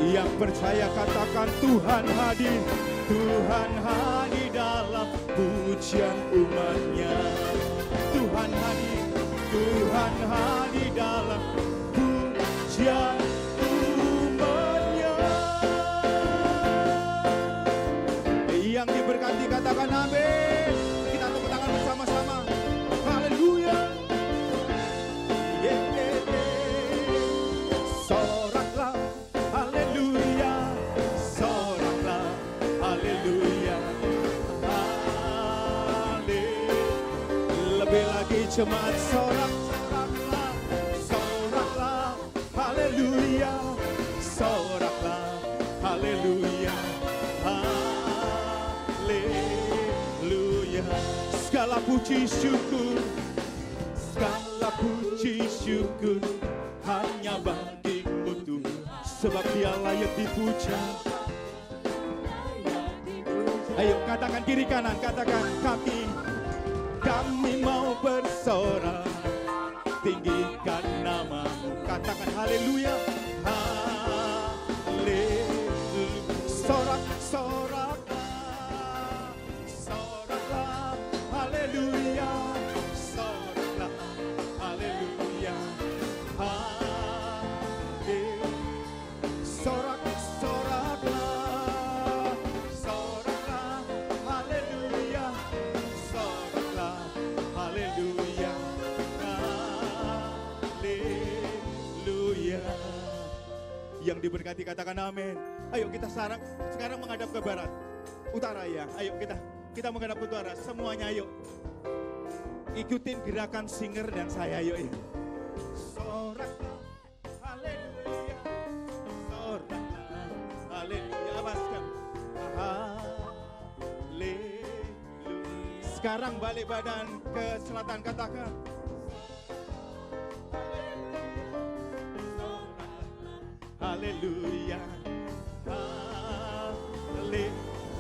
Yang percaya katakan Tuhan hadir. Tuhan hadir dalam pujian umatnya. Tuhan hadir, Tuhan hadir dalam pujian umatnya. Yang diberkati katakan amin. Kita tepuk tangan bersama-sama. Haleluya. Soraklah, haleluya. Soraklah, haleluya. Lebih lagi jemaat sorak, soraklah, soraklah, haleluya. Soraklah, haleluya. Haleluya. Segala puji syukur, segala puji syukur hanya bagimu Tuhan, sebab Dia layak dipuja. Ayo katakan kiri kanan, katakan kami mau bersorak, tinggikan namamu. Katakan haleluya, haleluya. Sorak, soraklah, soraklah, haleluya. Soraklah, haleluya, haleluya. Sorak, soraklah, soraklah, haleluya. Soraklah, haleluya, haleluya. Yang diberkati katakan amin. Ayo kita sekarang menghadap ke barat, utara ya. Ayo kita menghadap ke utara semuanya. Ayo ikutin gerakan singer dan saya. Ayo ya. Soraklah, haleluya. Soraklah, haleluya. Abaskan. Haleluya. Sekarang balik badan ke selatan, katakan haleluya, haleluya.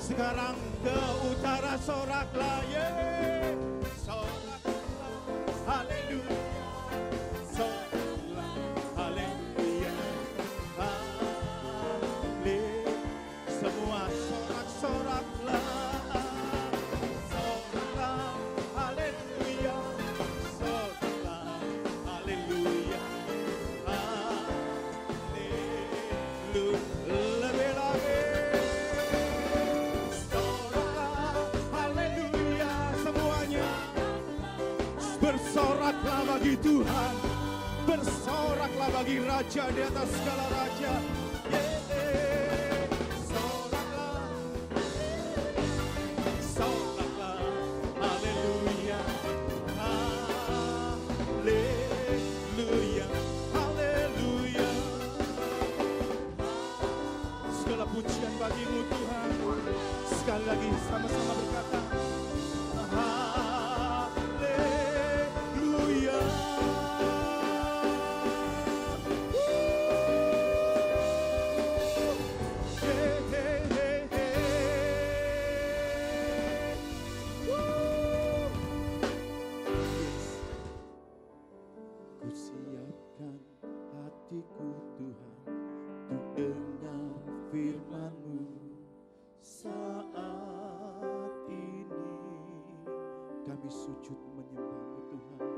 Sekarang ke utara, soraklah, yeah. Soraklah, haleluya. Soraklah, haleluya, haleluya. Semua sorak-soraklah, soraklah, haleluya. Soraklah, haleluya. Lebih lagi, soraklah, haleluya. Semuanya bersoraklah bagi Tuhan, bersoraklah bagi Raja di atas segala raja. Soraklah, soraklah, haleluya, haleluya, haleluya. Segala pujian bagimu Tuhan. Sekali lagi sama-sama berkata haleluya. Ku siapkan hatiku Tuhan untuk dengar firman-Mu saat ini. Kami sujud menyembah-Mu Tuhan.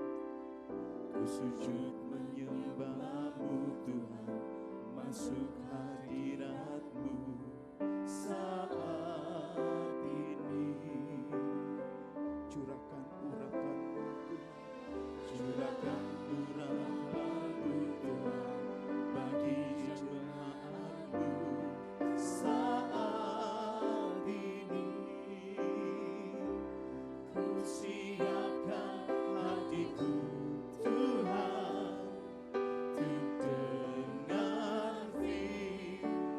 Ku sujud menyembah-Mu Tuhan, masuk hadirat-Mu saat ini. Curahkan urapan-Mu Tuhan, curahkan urapan-Mu Tuhan bagi jemaat-Mu saat ini. Ku siapkan hatiku Tuhan untuk dengar firman-Mu,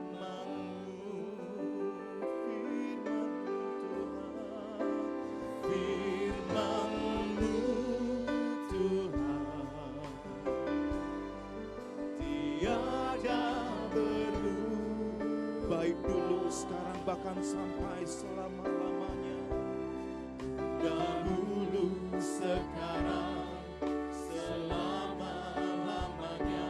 firman-Mu Tuhan, firman-Mu Tuhan. Tiada berubah, baik dulu, sekarang, bahkan sampai selama-lamanya. Dahulu, sekarang, selama-lamanya.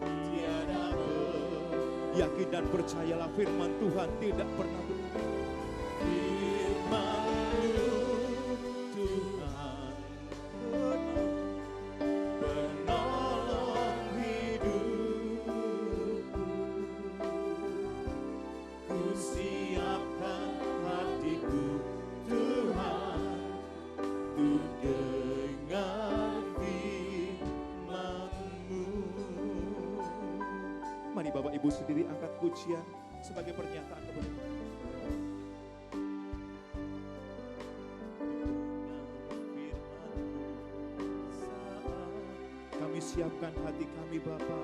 Tiada berubah. Yakin dan percayalah firman Tuhan tidak pernah berubah. Firman-Mu Tuhan penolong hidupku. Ku siapkan hatiku Tuhan untuk dengar firman-Mu. Mari Bapak Ibu sendiri angkat pujian sebagai pernyataan kebenaran. Kami siapkan hati kami Bapa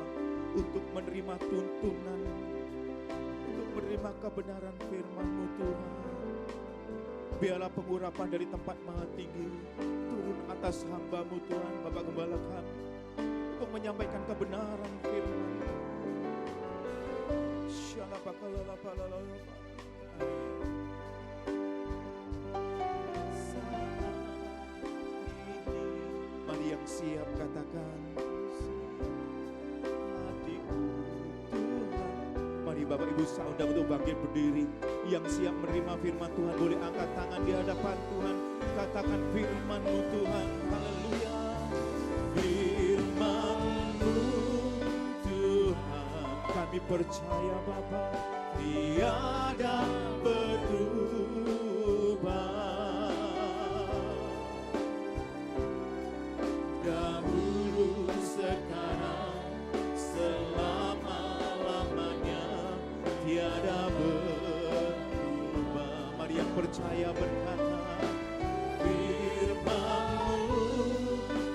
untuk menerima tuntunan, untuk menerima kebenaran firman-Mu Tuhan. Biarlah pengurapan dari tempat maha tinggi turun atas hamba-Mu Tuhan, Bapak Gembala kami, untuk menyampaikan kebenaran firman-Mu. Mari yang siap katakan, hatiku Tuhan. Mari Bapak Ibu saya undang untuk bangkit berdiri. Yang siap menerima firman Tuhan boleh angkat tangan di hadapan Tuhan. Katakan firman-Mu Tuhan. Haleluya. Firman-Mu Tuhan. Kami percaya Bapa tiada berubah. Dahulu, sekarang, selama-lamanya tiada berubah. Mari yang percaya berkata, firman-Mu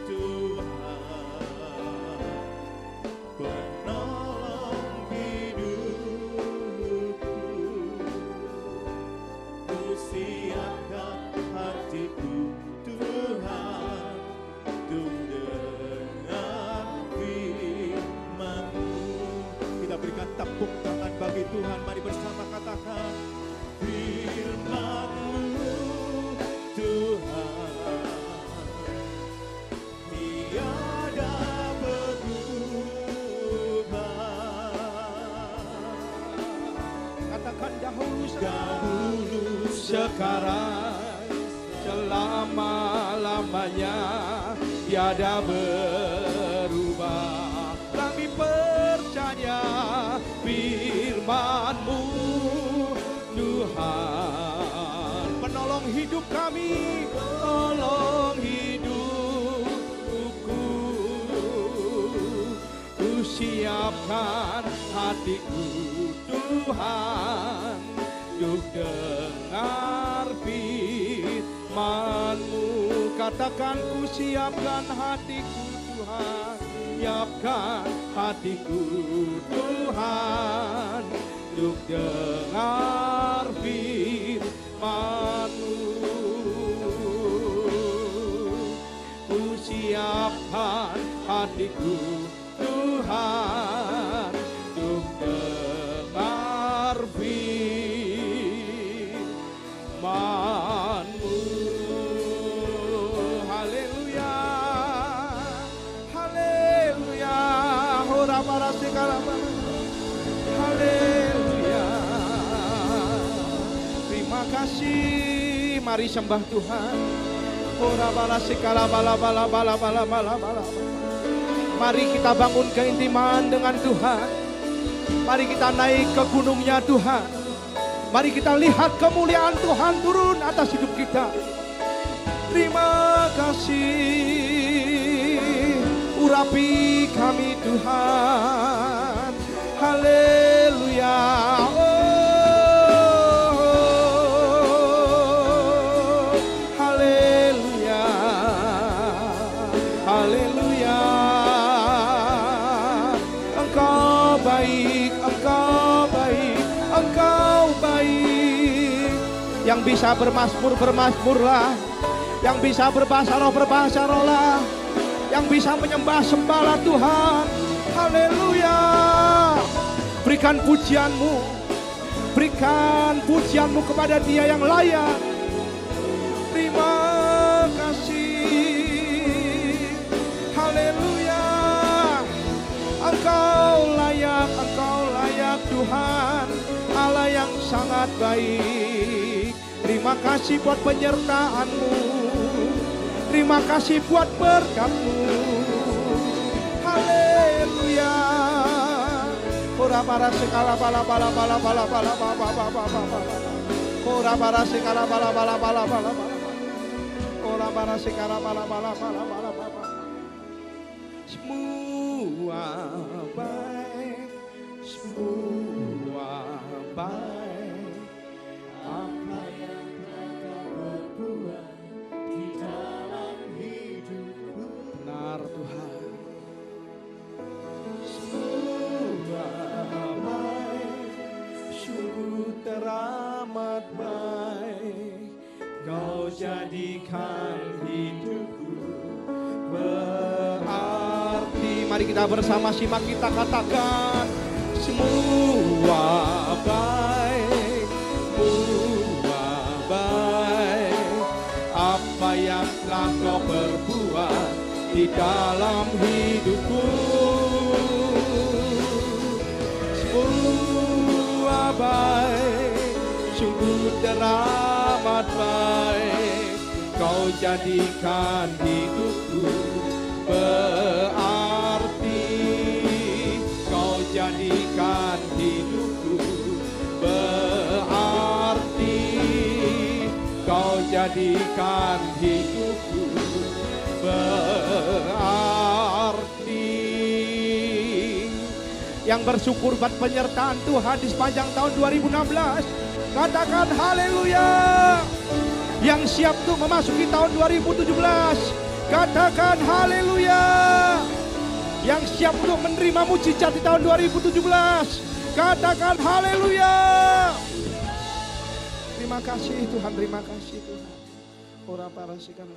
Tuhan penolong hidupku. Ku siapkan hatiku Tuhan untuk dengar firman-Mu. Kita berikan tepuk tangan bagi Tuhan. Mari bersama katakan, firman-Mu Tuhan tiada berubah. Katakan dahulu, sekarang, selama-lamanya tiada berubah. Kami percaya firman-Mu Tuhan penolong hidup kami, tolong hidupku. Ku siapkan hatiku Tuhan untuk dengar firman-Mu. Katakan, ku siapkan hatiku Tuhan, siapkan hatiku Tuhan untuk dengar firman-Mu. Ku siapkan hatiku Tuhan untuk dengar firman-Mu. Haleluya, haleluya, hora para sekarang. Haleluya. Terima kasih. Mari sembah Tuhan. Ora bala sekala bala bala bala bala bala bala. Mari kita bangun keintiman dengan Tuhan. Mari kita naik ke gunungnya Tuhan. Mari kita lihat kemuliaan Tuhan turun atas hidup kita. Terima kasih. Urapi kami Tuhan. Haleluya. Oh, haleluya. Haleluya. Engkau baik, Engkau baik, Engkau baik. Yang bisa bermazmur, bermazmurlah. Yang bisa berbahasa roh, berbahasa rohlah. Yang bisa menyembah, sembahlah Tuhan. Haleluya. Berikan pujianmu. Berikan pujianmu kepada Dia yang layak. Terima kasih. Haleluya. Engkau layak Tuhan. teramat baik. Terima kasih buat penyertaan-Mu. Terima kasih buat berkat-Mu. Haleluya. Ora para sekala bala bala bala bala bala bala bala. Ora para sekala bala bala bala bala bala. Ora para sekala bala bala bala bala bala. Semua baik, semua baik. Apa yang telah berbuat di dalam hidupku. Benar Tuhan. Semua baik, sungguh teramat baik. Kau jadikan hidupku berarti. Mari kita bersama simak, kita katakan semua baik, semua baik. Apa yang telah Kau berbuat di dalam hidupku. Semua baik, sungguh teramat baik. Kau jadikan hidupku berarti. Kau jadikan hidupku berarti. Kau jadikan hidupku berarti. Yang bersyukur buat penyertaan Tuhan di sepanjang tahun 2016, katakan haleluya. Yang siap untuk memasuki tahun 2017, katakan haleluya. Yang siap untuk menerima mujizat di tahun 2017, katakan haleluya. Terima kasih Tuhan, terima kasih Tuhan. Ora para sikana.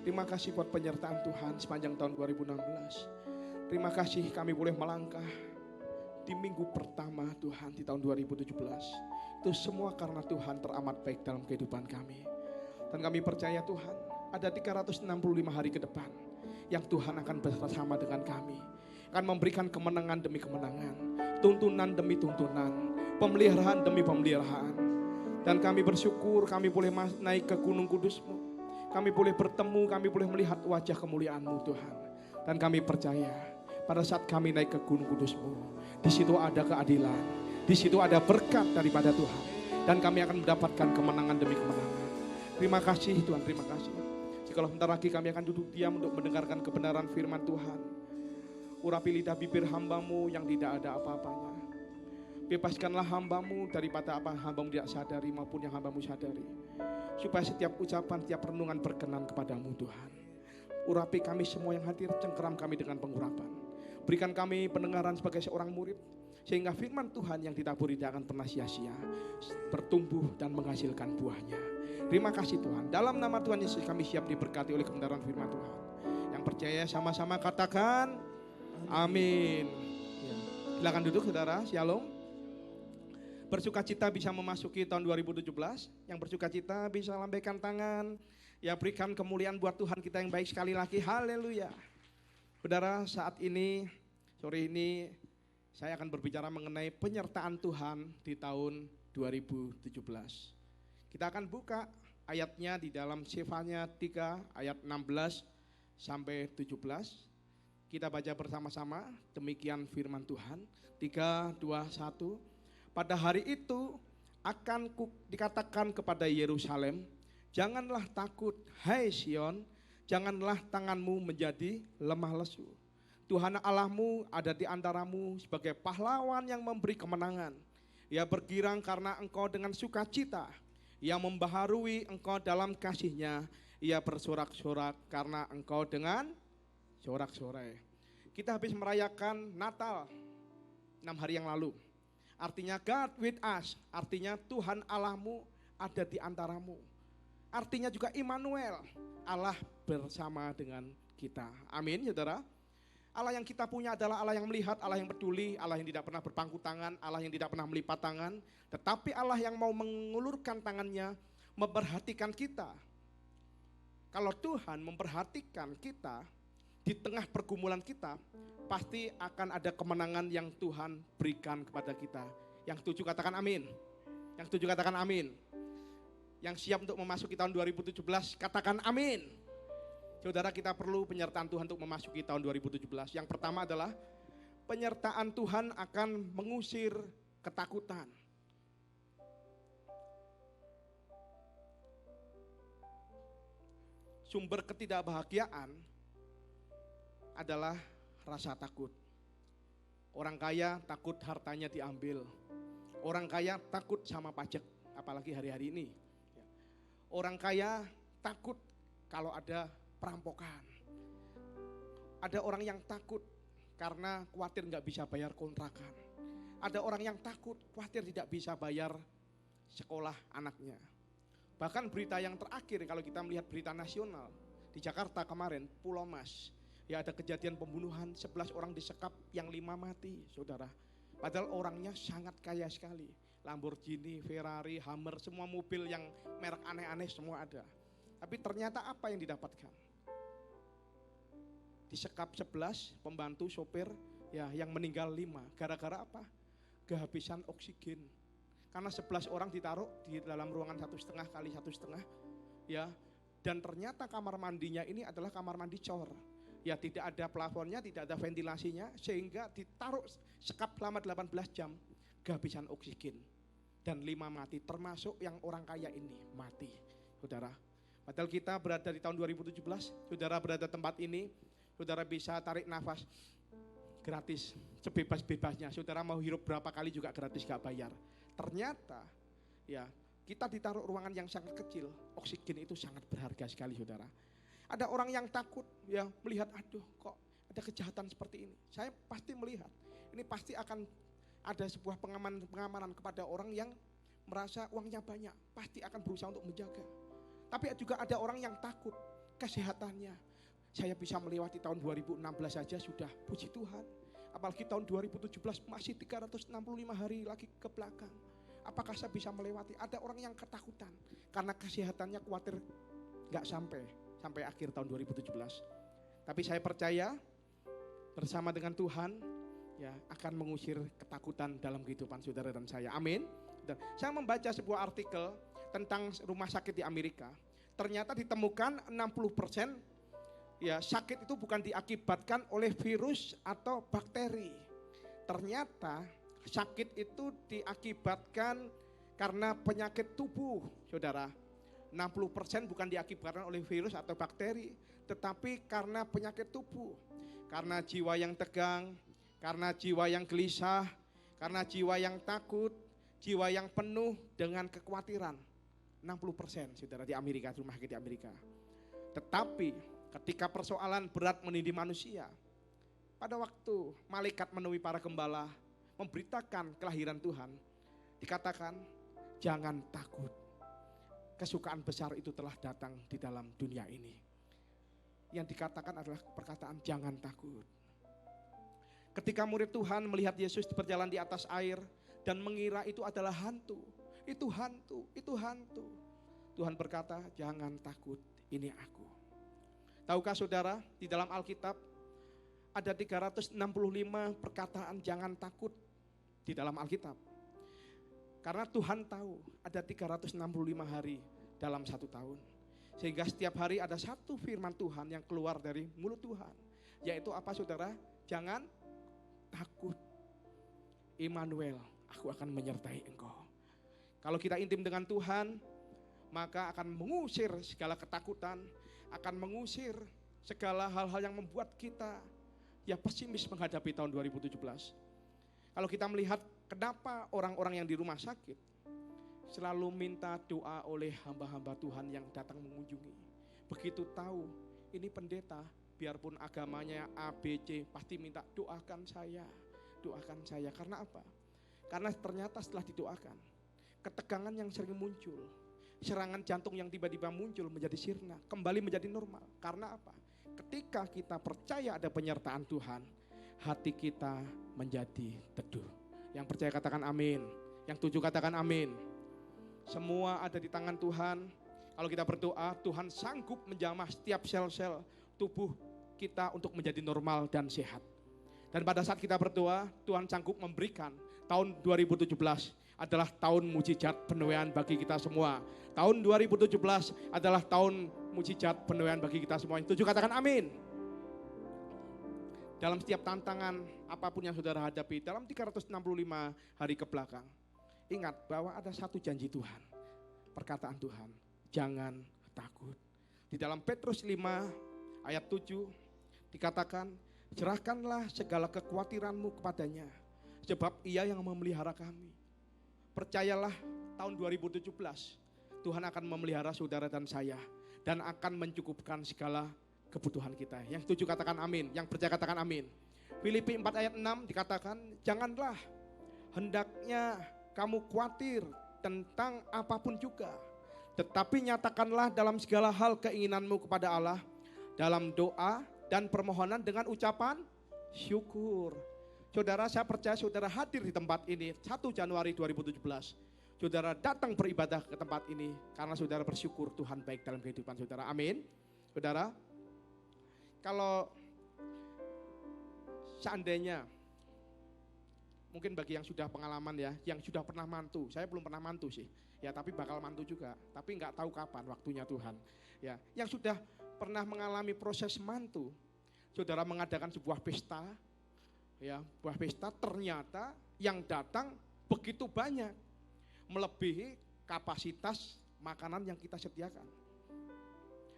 Terima kasih buat penyertaan Tuhan sepanjang tahun 2016. Terima kasih kami boleh melangkah di minggu pertama Tuhan di tahun 2017. Itu semua karena Tuhan teramat baik dalam kehidupan kami. Dan kami percaya Tuhan ada 365 hari ke depan yang Tuhan akan bersama dengan kami. Akan memberikan kemenangan demi kemenangan, tuntunan demi tuntunan, pemeliharaan demi pemeliharaan. Dan kami bersyukur kami boleh naik ke gunung kudus-Mu. Kami boleh bertemu, kami boleh melihat wajah kemuliaan-Mu Tuhan. Dan kami percaya pada saat kami naik ke gunung kudus-Mu, di situ ada keadilan. Di situ ada berkat daripada Tuhan. Dan kami akan mendapatkan kemenangan demi kemenangan. Terima kasih Tuhan, terima kasih. Jikalau bentar lagi kami akan duduk diam untuk mendengarkan kebenaran firman Tuhan. Urapi lidah bibir hamba-Mu yang tidak ada apa-apanya. Bebaskanlah hamba-Mu daripada apa hamba-Mu tidak sadari maupun yang hamba-Mu sadari. Supaya setiap ucapan, setiap renungan berkenan kepadamu Tuhan. Urapi kami semua yang hadir, cengkeram kami dengan pengurapan. Berikan kami pendengaran sebagai seorang murid. Sehingga firman Tuhan yang ditaburi tidak akan pernah sia-sia, bertumbuh dan menghasilkan buahnya. Terima kasih Tuhan. Dalam nama Tuhan Yesus kami siap diberkati oleh kebenaran firman Tuhan. Yang percaya sama-sama katakan amin. Silakan duduk saudara, shalom. Bersukacita bisa memasuki tahun 2017. Yang bersukacita bisa lambaikan tangan. Ya berikan kemuliaan buat Tuhan kita yang baik sekali lagi. Haleluya. Saudara, saat ini, sore ini saya akan berbicara mengenai penyertaan Tuhan di tahun 2017. Kita akan buka ayatnya di dalam Sefanya 3 ayat 16 sampai 17. Kita baca bersama-sama, demikian firman Tuhan. 3, 2, 1. Pada hari itu akan dikatakan kepada Yerusalem, janganlah takut, hai Sion, janganlah tanganmu menjadi lemah lesu. Tuhan Allahmu ada di antaramu sebagai pahlawan yang memberi kemenangan. Ia bergirang karena engkau dengan sukacita. Ia membaharui engkau dalam kasih-Nya. Ia bersorak-sorak karena engkau dengan sorak-sorai. Kita habis merayakan Natal 6 hari yang lalu. Artinya God with us. Artinya Tuhan Allahmu ada di antaramu. Artinya juga Immanuel. Allah bersama dengan kita. Amin saudara. Allah yang kita punya adalah Allah yang melihat, Allah yang peduli, Allah yang tidak pernah berpangku tangan, Allah yang tidak pernah melipat tangan. Tetapi Allah yang mau mengulurkan tangannya, memperhatikan kita. Kalau Tuhan memperhatikan kita, di tengah pergumulan kita, pasti akan ada kemenangan yang Tuhan berikan kepada kita. Yang setuju katakan amin. Yang setuju katakan amin. Yang siap untuk memasuki tahun 2017 katakan amin. Saudara, kita perlu penyertaan Tuhan untuk memasuki tahun 2017. Yang pertama adalah penyertaan Tuhan akan mengusir ketakutan. Sumber ketidakbahagiaan adalah rasa takut. Orang kaya takut hartanya diambil. Orang kaya takut sama pajak, apalagi hari-hari ini. Orang kaya takut kalau ada perampokan. Ada orang yang takut karena khawatir nggak bisa bayar kontrakan. Ada orang yang takut khawatir tidak bisa bayar sekolah anaknya. Bahkan berita yang terakhir kalau kita melihat berita nasional di Jakarta kemarin, Pulau Mas, ya ada kejadian pembunuhan 11 orang disekap yang 5 mati, saudara. Padahal orangnya sangat kaya sekali. Lamborghini, Ferrari, Hummer, semua mobil yang merek aneh-aneh semua ada. Tapi ternyata apa yang didapatkan? Disekap 11, pembantu, sopir, ya yang meninggal 5. Gara-gara apa? Kehabisan oksigen. Karena 11 orang ditaruh di dalam ruangan 1,5 kali 1,5, ya. Dan ternyata kamar mandinya ini adalah kamar mandi cor. Ya tidak ada plafonnya, tidak ada ventilasinya, sehingga ditaruh sekap selama 18 jam, kehabisan oksigen. Dan 5 mati, termasuk yang orang kaya ini mati, saudara. Padahal kita berada di tahun 2017, saudara berada tempat ini, saudara bisa tarik nafas gratis, sebebas-bebasnya. Saudara mau hirup berapa kali juga gratis, gak bayar. Ternyata ya kita ditaruh ruangan yang sangat kecil, oksigen itu sangat berharga sekali, saudara. Ada orang yang takut ya melihat, aduh kok ada kejahatan seperti ini. Saya pasti melihat, ini pasti akan ada sebuah pengamanan kepada orang yang merasa uangnya banyak, pasti akan berusaha untuk menjaga. Tapi juga ada orang yang takut kesehatannya. Saya bisa melewati tahun 2016 saja sudah, puji Tuhan. Apalagi tahun 2017 masih 365 hari lagi ke belakang. Apakah saya bisa melewati? Ada orang yang ketakutan karena kesehatannya khawatir gak sampai akhir tahun 2017. Tapi saya percaya bersama dengan Tuhan ya akan mengusir ketakutan dalam kehidupan saudara dan saya. Amin. Dan saya membaca sebuah artikel tentang rumah sakit di Amerika. Ternyata ditemukan 60% ya sakit itu bukan diakibatkan oleh virus atau bakteri. Ternyata sakit itu diakibatkan karena penyakit tubuh, saudara. 60% bukan diakibatkan oleh virus atau bakteri, tetapi karena penyakit tubuh. Karena jiwa yang tegang, karena jiwa yang gelisah, karena jiwa yang takut, jiwa yang penuh dengan kekhawatiran. 60% saudara di Amerika, rumah sakit di Amerika. Tetapi ketika persoalan berat menindih manusia, pada waktu malaikat menemui para gembala, memberitakan kelahiran Tuhan, dikatakan jangan takut. Kesukaan besar itu telah datang di dalam dunia ini. Yang dikatakan adalah perkataan jangan takut. Ketika murid Tuhan melihat Yesus berjalan di atas air dan mengira itu adalah hantu. Itu hantu, itu hantu. Tuhan berkata jangan takut, ini aku. Tahukah saudara di dalam Alkitab ada 365 perkataan jangan takut di dalam Alkitab. Karena Tuhan tahu ada 365 hari dalam satu tahun. Sehingga setiap hari ada satu firman Tuhan yang keluar dari mulut Tuhan. Yaitu apa saudara? Jangan takut. Immanuel, aku akan menyertai engkau. Kalau kita intim dengan Tuhan, maka akan mengusir segala ketakutan, akan mengusir segala hal-hal yang membuat kita ya pesimis menghadapi tahun 2017. Kalau kita melihat kenapa orang-orang yang di rumah sakit selalu minta doa oleh hamba-hamba Tuhan yang datang mengunjungi. Begitu tahu ini pendeta, biarpun agamanya A, B, C, pasti minta doakan saya. Doakan saya, karena apa? Karena ternyata setelah didoakan, ketegangan yang sering muncul, serangan jantung yang tiba-tiba muncul menjadi sirna, kembali menjadi normal. Karena apa? Ketika kita percaya ada penyertaan Tuhan, hati kita menjadi teduh. Yang percaya katakan amin. Yang setuju katakan amin. Semua ada di tangan Tuhan. Kalau kita berdoa, Tuhan sanggup menjamah setiap sel-sel tubuh kita untuk menjadi normal dan sehat. Dan pada saat kita berdoa, Tuhan sanggup memberikan tahun 2017 adalah tahun mujizat penuaian bagi kita semua. Tahun 2017 adalah tahun mujizat penuaian bagi kita semua. Yang setuju katakan amin. Dalam setiap tantangan apapun yang saudara hadapi dalam 365 hari ke belakang, ingat bahwa ada satu janji Tuhan, perkataan Tuhan, jangan takut. Di dalam Petrus 5 ayat 7 dikatakan, serahkanlah segala kekhawatiranmu kepadanya, sebab ia yang memelihara kami. Percayalah tahun 2017 Tuhan akan memelihara saudara dan saya dan akan mencukupkan segala kebutuhan kita. Yang setuju katakan amin, yang percaya katakan amin. Filipi 4 ayat 6 dikatakan, janganlah hendaknya kamu khawatir tentang apapun juga, tetapi nyatakanlah dalam segala hal keinginanmu kepada Allah dalam doa dan permohonan dengan ucapan syukur. Saudara, saya percaya saudara hadir di tempat ini 1 Januari 2017. Saudara datang beribadah ke tempat ini karena saudara bersyukur Tuhan baik dalam kehidupan saudara. Amin. Saudara, kalau seandainya, mungkin bagi yang sudah pengalaman ya, yang sudah pernah mantu, saya belum pernah mantu sih, ya tapi bakal mantu juga, tapi nggak tahu kapan waktunya Tuhan. Ya, yang sudah pernah mengalami proses mantu, saudara mengadakan sebuah pesta, ya, sebuah pesta ternyata yang datang begitu banyak, melebihi kapasitas makanan yang kita sediakan.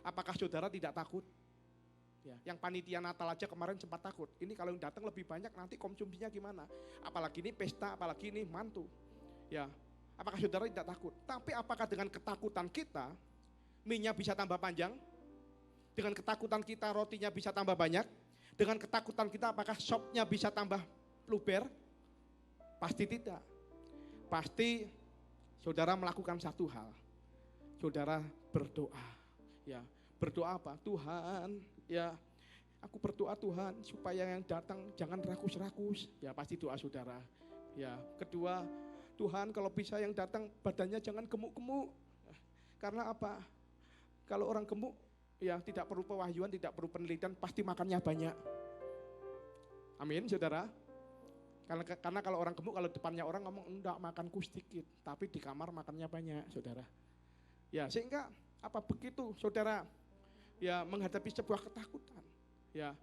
Apakah saudara tidak takut? Ya, yang panitia Natal aja kemarin sempat takut. Ini kalau yang datang lebih banyak nanti konsumsinya gimana? Apalagi ini pesta, apalagi ini mantu. Ya, apakah saudara tidak takut? Tapi apakah dengan ketakutan kita, mie-nya bisa tambah panjang? Dengan ketakutan kita rotinya bisa tambah banyak? Dengan ketakutan kita apakah sopnya bisa tambah luber? Pasti tidak. Pasti saudara melakukan satu hal. Saudara berdoa. Ya, berdoa apa? Tuhan, ya, aku berdoa Tuhan supaya yang datang jangan rakus-rakus. Ya, pasti doa saudara. Ya, kedua, Tuhan kalau bisa yang datang badannya jangan gemuk-gemuk. Karena apa? Kalau orang gemuk, ya tidak perlu pewahyuan, tidak perlu penelitian, pasti makannya banyak. Amin, saudara. Karena kalau orang gemuk, kalau depannya orang ngomong enggak, makanku sedikit, tapi di kamar makannya banyak, saudara. Ya, sehingga apa begitu, saudara? Ya, menghadapi sebuah ketakutan, ya,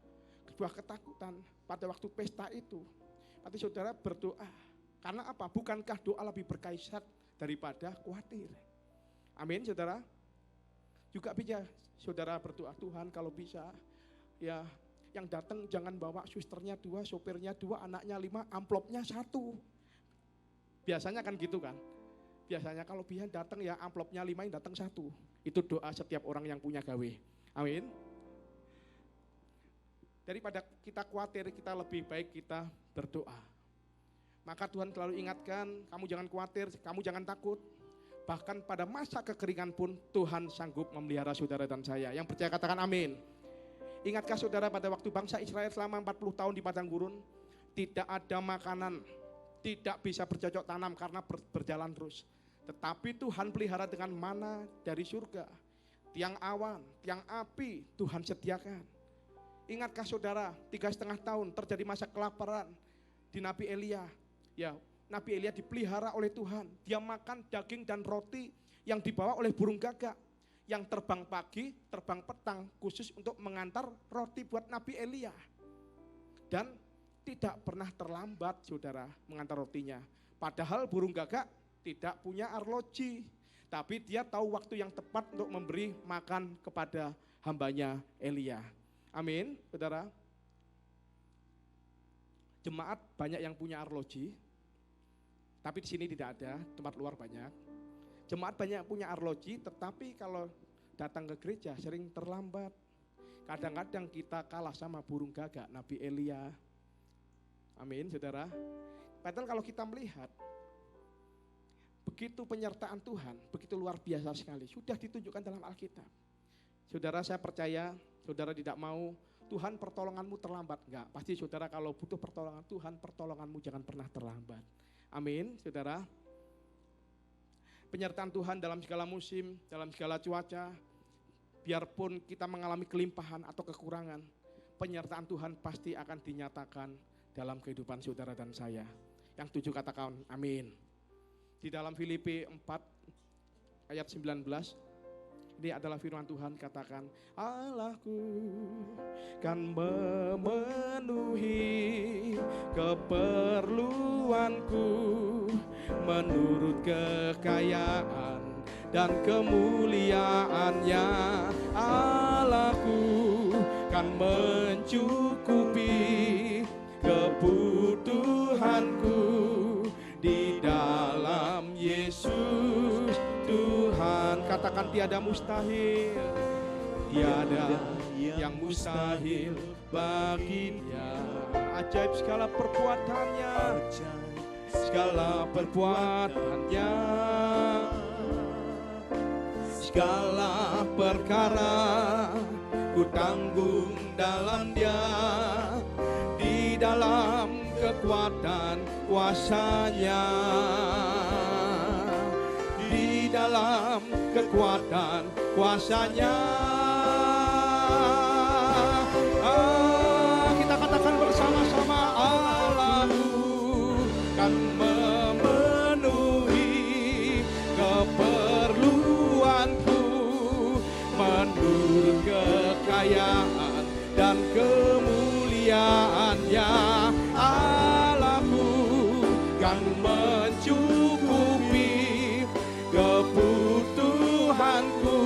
sebuah ketakutan pada waktu pesta itu, berarti saudara berdoa. Karena apa? Bukankah doa lebih berkaisat daripada khawatir? Amin, saudara. Juga bisa saudara berdoa, Tuhan kalau bisa, ya, yang datang jangan bawa susternya 2, sopirnya 2, anaknya 5, amplopnya 1. Biasanya kan gitu kan? Biasanya kalau bisa datang ya amplopnya 5, yang datang 1. Itu doa setiap orang yang punya gawe. Amin. Daripada kita khawatir, kita lebih baik kita berdoa. Maka Tuhan selalu ingatkan, kamu jangan khawatir, kamu jangan takut. Bahkan pada masa kekeringan pun Tuhan sanggup memelihara saudara dan saya. Yang percaya katakan amin. Ingatkah saudara pada waktu bangsa Israel selama 40 tahun di padang gurun, tidak ada makanan, tidak bisa bercocok tanam karena berjalan terus. Tetapi Tuhan pelihara dengan mana dari surga. Tiang awan, tiang api Tuhan sediakan. Ingatkah saudara 3,5 tahun terjadi masa kelaparan di Nabi Elia. Ya, Nabi Elia dipelihara oleh Tuhan. Dia makan daging dan roti yang dibawa oleh burung gagak. Yang terbang pagi, terbang petang khusus untuk mengantar roti buat Nabi Elia. Dan tidak pernah terlambat saudara mengantar rotinya. Padahal burung gagak tidak punya arloji. Tapi dia tahu waktu yang tepat untuk memberi makan kepada hambanya Elia. Amin, saudara. Jemaat banyak yang punya arloji. Tapi di sini tidak ada, tempat luar banyak. Jemaat banyak punya arloji, tetapi kalau datang ke gereja sering terlambat. Kadang-kadang kita kalah sama burung gagak Nabi Elia. Amin, saudara. Padahal kalau kita melihat, begitu penyertaan Tuhan, begitu luar biasa sekali. Sudah ditunjukkan dalam Alkitab. Saudara, saya percaya, saudara tidak mau Tuhan pertolonganmu terlambat. Enggak, pasti saudara kalau butuh pertolongan Tuhan, pertolonganmu jangan pernah terlambat. Amin, saudara. Penyertaan Tuhan dalam segala musim, dalam segala cuaca, biarpun kita mengalami kelimpahan atau kekurangan, penyertaan Tuhan pasti akan dinyatakan dalam kehidupan saudara dan saya. Yang 7 katakan amin. Di dalam Filipi 4 ayat 19, ini adalah firman Tuhan, katakan, Allahku kan memenuhi keperluanku menurut kekayaan dan kemuliaannya. Allahku kan mencukupi kebutuhanku di dalam Yesus Tuhan. Katakan tiada mustahil, tiada yang mustahil bagi Dia. Ajaib segala perbuatannya, segala perbuatannya, segala perkara ku tanggung dalam Dia, di dalam kekuatan kuasa-Nya, di dalam kekuatan kuasa-Nya. Kita katakan bersama-sama, Allahku kan memenuhi keperluanku menurut kekayaan dan kemuliaannya. Allahku kan mencukupi kebutuhanku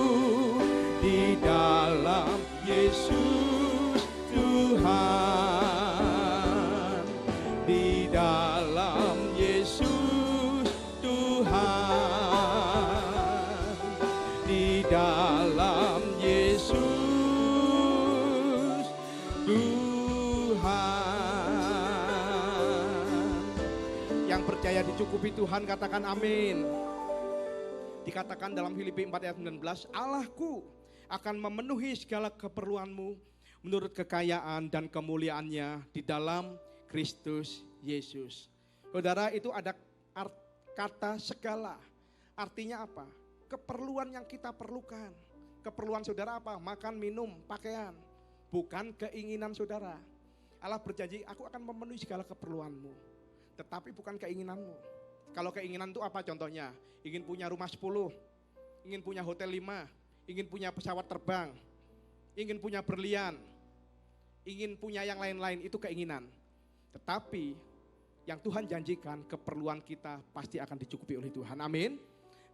di dalam Yesus Tuhan, di dalam Yesus Tuhan, di dalam Yesus Tuhan. Yang percaya dicukupi Tuhan katakan amin. Dikatakan dalam Filipi 4 ayat 19, Allahku akan memenuhi segala keperluanmu menurut kekayaan dan kemuliaannya di dalam Kristus Yesus. Saudara, itu ada kata segala. Artinya apa? Keperluan yang kita perlukan. Keperluan saudara apa? Makan, minum, pakaian. Bukan keinginan saudara. Allah berjanji, aku akan memenuhi segala keperluanmu. Tetapi bukan keinginanmu. Kalau keinginan itu apa contohnya? Ingin punya rumah 10, ingin punya hotel 5, ingin punya pesawat terbang, ingin punya berlian, ingin punya yang lain-lain, itu keinginan. Tetapi yang Tuhan janjikan, keperluan kita pasti akan dicukupi oleh Tuhan. Amin.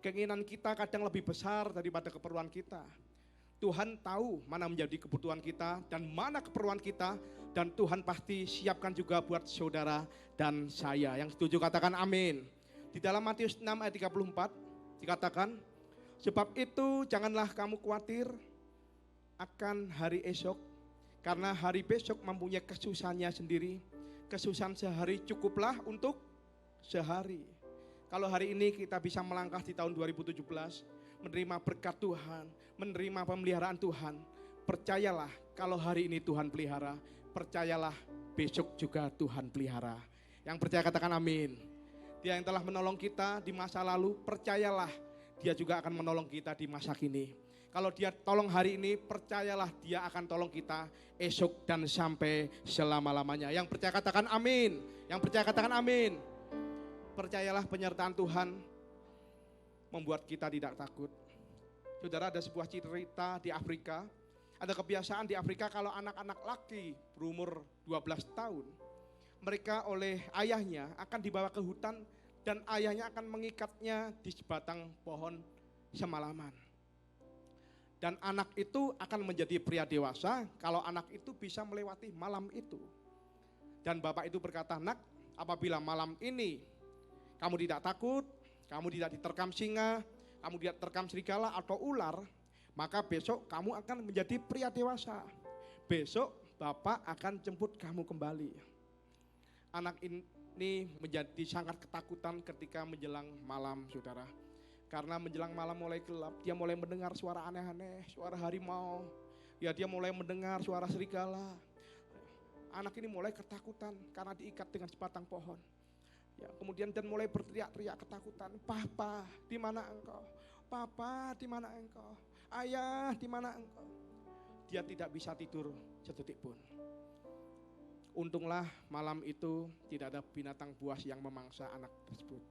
Keinginan kita kadang lebih besar daripada keperluan kita. Tuhan tahu mana menjadi kebutuhan kita dan mana keperluan kita, dan Tuhan pasti siapkan juga buat saudara dan saya. Yang setuju katakan amin. Di dalam Matius 6 ayat 34 dikatakan, sebab itu janganlah kamu khawatir akan hari esok, karena hari besok mempunyai kesusahannya sendiri. Kesusahan sehari cukuplah untuk sehari. Kalau hari ini kita bisa melangkah di tahun 2017, menerima berkat Tuhan, menerima pemeliharaan Tuhan, percayalah kalau hari ini Tuhan pelihara, percayalah besok juga Tuhan pelihara. Yang percaya katakan amin. Dia yang telah menolong kita di masa lalu, percayalah Dia juga akan menolong kita di masa kini. Kalau Dia tolong hari ini, percayalah Dia akan tolong kita esok dan sampai selama-lamanya. Yang percaya katakan amin. Yang percaya katakan amin. Percayalah penyertaan Tuhan membuat kita tidak takut. Saudara, ada sebuah cerita di Afrika. Ada kebiasaan di Afrika kalau anak-anak laki berumur 12 tahun, mereka oleh ayahnya akan dibawa ke hutan dan ayahnya akan mengikatnya di sebatang pohon semalaman. Dan anak itu akan menjadi pria dewasa kalau anak itu bisa melewati malam itu. Dan bapak itu berkata, nak, apabila malam ini kamu tidak takut, kamu tidak diterkam singa, kamu tidak terkam serigala atau ular, maka besok kamu akan menjadi pria dewasa. Besok bapak akan jemput kamu kembali. Anak ini menjadi sangat ketakutan ketika menjelang malam, saudara. Karena menjelang malam mulai gelap, dia mulai mendengar suara aneh-aneh, suara harimau. Ya, dia mulai mendengar suara serigala. Anak ini mulai ketakutan karena diikat dengan sebatang pohon. Ya, kemudian dan mulai berteriak-teriak ketakutan. Papa, di mana engkau? Papa, di mana engkau? Ayah, di mana engkau? Dia tidak bisa tidur sedetik pun. Untunglah malam itu tidak ada binatang buas yang memangsa anak tersebut.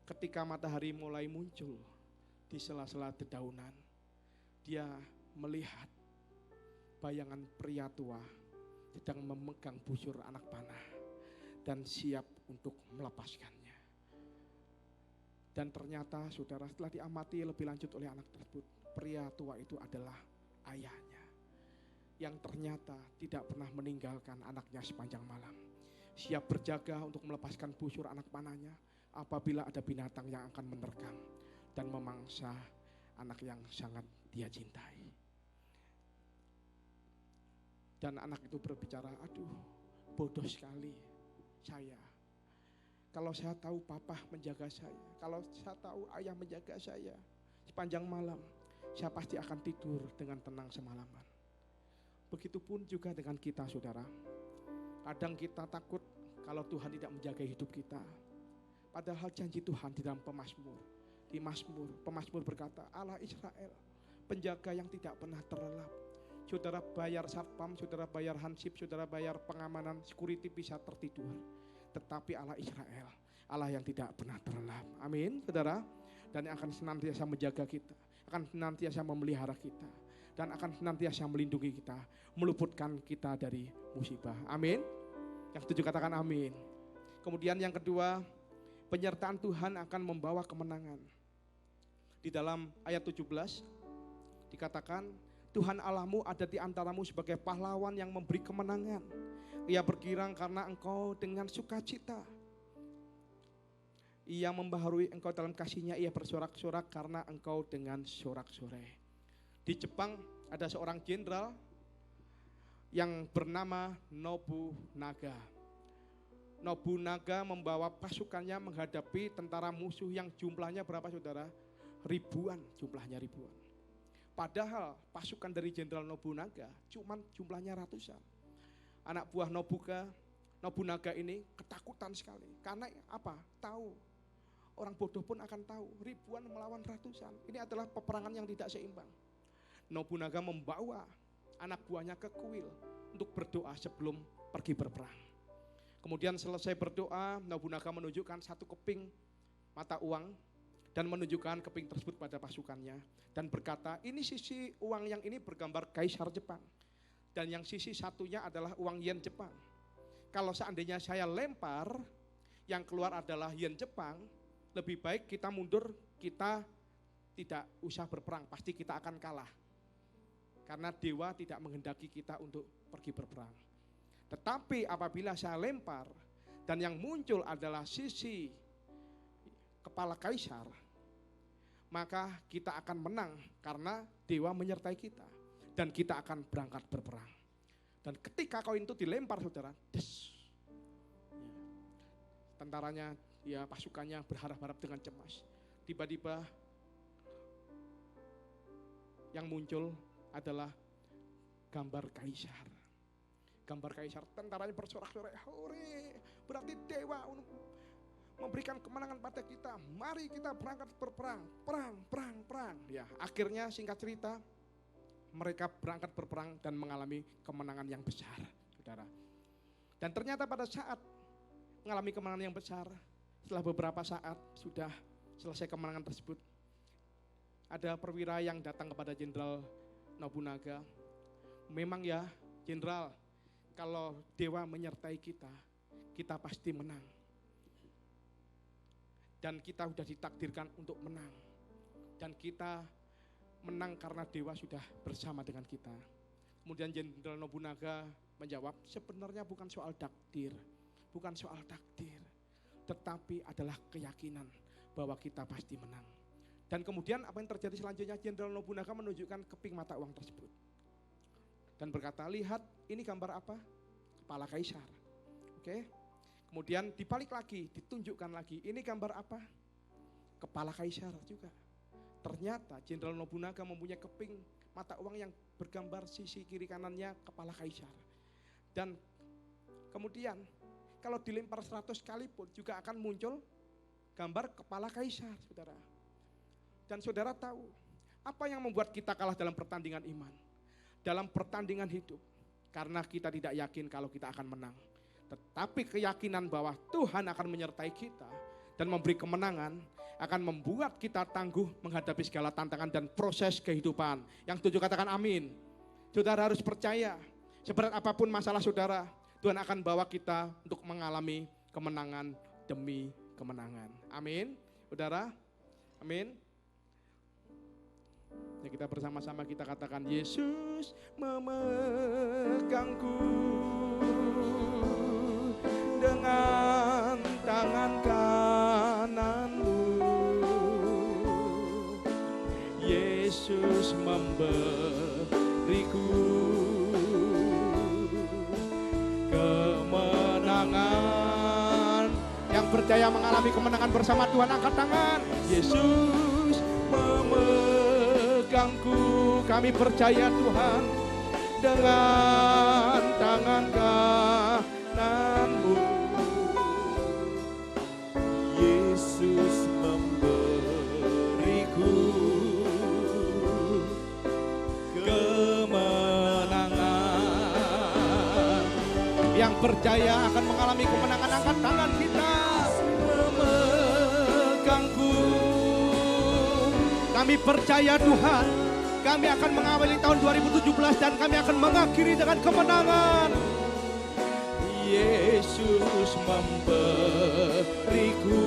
Ketika matahari mulai muncul di sela-sela dedaunan, dia melihat bayangan pria tua sedang memegang busur anak panah dan siap untuk melepaskannya. Dan ternyata saudara, setelah diamati lebih lanjut oleh anak tersebut, pria tua itu adalah ayahnya, yang ternyata tidak pernah meninggalkan anaknya sepanjang malam. Siap berjaga untuk melepaskan busur anak panahnya apabila ada binatang yang akan menerkam dan memangsa anak yang sangat dia cintai. Dan anak itu berbicara, aduh bodoh sekali saya. Kalau saya tahu papa menjaga saya, kalau saya tahu ayah menjaga saya sepanjang malam, saya pasti akan tidur dengan tenang semalaman. Begitupun juga dengan kita, saudara. Kadang kita takut kalau Tuhan tidak menjaga hidup kita. Padahal janji Tuhan di dalam Pemazmur berkata, Allah Israel, penjaga yang tidak pernah terlelap. Saudara bayar satpam, saudara bayar hansip, saudara bayar pengamanan, security bisa tertidur. Tetapi Allah Israel, Allah yang tidak pernah terlelap. Amin, saudara. Dan yang akan senantiasa menjaga kita, akan senantiasa memelihara kita, dan akan senantiasa melindungi kita, meluputkan kita dari musibah. Amin. Yang setuju katakan amin. Kemudian yang kedua, penyertaan Tuhan akan membawa kemenangan. Di dalam ayat 17 dikatakan, Tuhan Allahmu ada di antaramu sebagai pahlawan yang memberi kemenangan. Ia bergirang karena engkau dengan sukacita. Ia membaharui engkau dalam kasihnya, ia bersorak-sorak karena engkau dengan sorak-sorai. Di Jepang ada seorang jenderal yang bernama Nobunaga. Nobunaga membawa pasukannya menghadapi tentara musuh yang jumlahnya berapa, saudara? Ribuan, jumlahnya ribuan. Padahal pasukan dari Jenderal Nobunaga cuman jumlahnya ratusan. Anak buah Nobunaga ini ketakutan sekali. Karena apa? Tahu. Orang bodoh pun akan tahu. Ribuan melawan ratusan. Ini adalah peperangan yang tidak seimbang. Nobunaga membawa anak buahnya ke kuil untuk berdoa sebelum pergi berperang. Kemudian selesai berdoa, Nobunaga menunjukkan satu keping mata uang dan menunjukkan keping tersebut pada pasukannya dan berkata, ini sisi uang yang ini bergambar Kaisar Jepang dan yang sisi satunya adalah uang yen Jepang. Kalau seandainya saya lempar, yang keluar adalah yen Jepang, lebih baik kita mundur, kita tidak usah berperang, pasti kita akan kalah. Karena dewa tidak menghendaki kita untuk pergi berperang. Tetapi apabila saya lempar dan yang muncul adalah sisi kepala kaisar, maka kita akan menang karena dewa menyertai kita dan kita akan berangkat berperang. Dan ketika koin itu dilempar, saudara, des, tentaranya, ya pasukannya berharap-harap dengan cemas. Tiba-tiba yang muncul adalah gambar kaisar. Gambar kaisar, tentaranya bersorak-sorai, hore, berarti dewa memberikan kemenangan pada kita. Mari kita berangkat berperang, perang. Ya, akhirnya singkat cerita, mereka berangkat berperang dan mengalami kemenangan yang besar, saudara. Dan ternyata pada saat mengalami kemenangan yang besar, setelah beberapa saat sudah selesai kemenangan tersebut, ada perwira yang datang kepada Jenderal Nobunaga. Memang ya, Jenderal, kalau dewa menyertai kita, kita pasti menang. Dan kita sudah ditakdirkan untuk menang. Dan kita menang karena dewa sudah bersama dengan kita. Kemudian Jenderal Nobunaga menjawab, sebenarnya bukan soal takdir, tetapi adalah keyakinan bahwa kita pasti menang. Dan kemudian apa yang terjadi selanjutnya, Jenderal Nobunaga menunjukkan keping mata uang tersebut. Dan berkata, lihat ini gambar apa? Kepala kaisar. Oke. Kemudian dibalik lagi, ditunjukkan lagi, ini gambar apa? Kepala kaisar juga. Ternyata Jenderal Nobunaga mempunyai keping mata uang yang bergambar sisi kiri kanannya kepala kaisar. Dan kemudian kalau dilempar 100 kali pun juga akan muncul gambar kepala kaisar, saudara. Dan saudara tahu, apa yang membuat kita kalah dalam pertandingan iman? Dalam pertandingan hidup, karena kita tidak yakin kalau kita akan menang. Tetapi keyakinan bahwa Tuhan akan menyertai kita dan memberi kemenangan akan membuat kita tangguh menghadapi segala tantangan dan proses kehidupan. Yang setuju katakan amin. Saudara harus percaya, seberat apapun masalah saudara, Tuhan akan bawa kita untuk mengalami kemenangan demi kemenangan. Amin. Saudara, amin. Ya, kita bersama-sama kita katakan, Yesus memegangku dengan tangan kananmu. Yesus memberiku kemenangan. Yang percaya mengalami kemenangan bersama Tuhan, angkat tangan. Yesus memegangku, kami percaya Tuhan, dengan tangan kananmu. Yesus memberiku kemenangan. Yang percaya akan mengalami kemenangan, angkat tangan kita. Memegangku, kami percaya Tuhan, kami akan mengawali tahun 2017 dan kami akan mengakhiri dengan kemenangan. Yesus memberiku,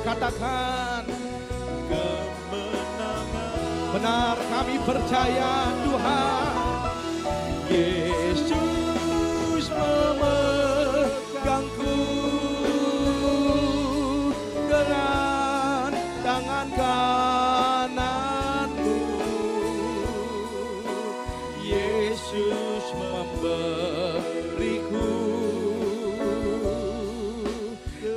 katakan, kemenangan. Benar, kami percaya Tuhan. Yesus memegangku dengan tangan kananmu. Yesus memberiku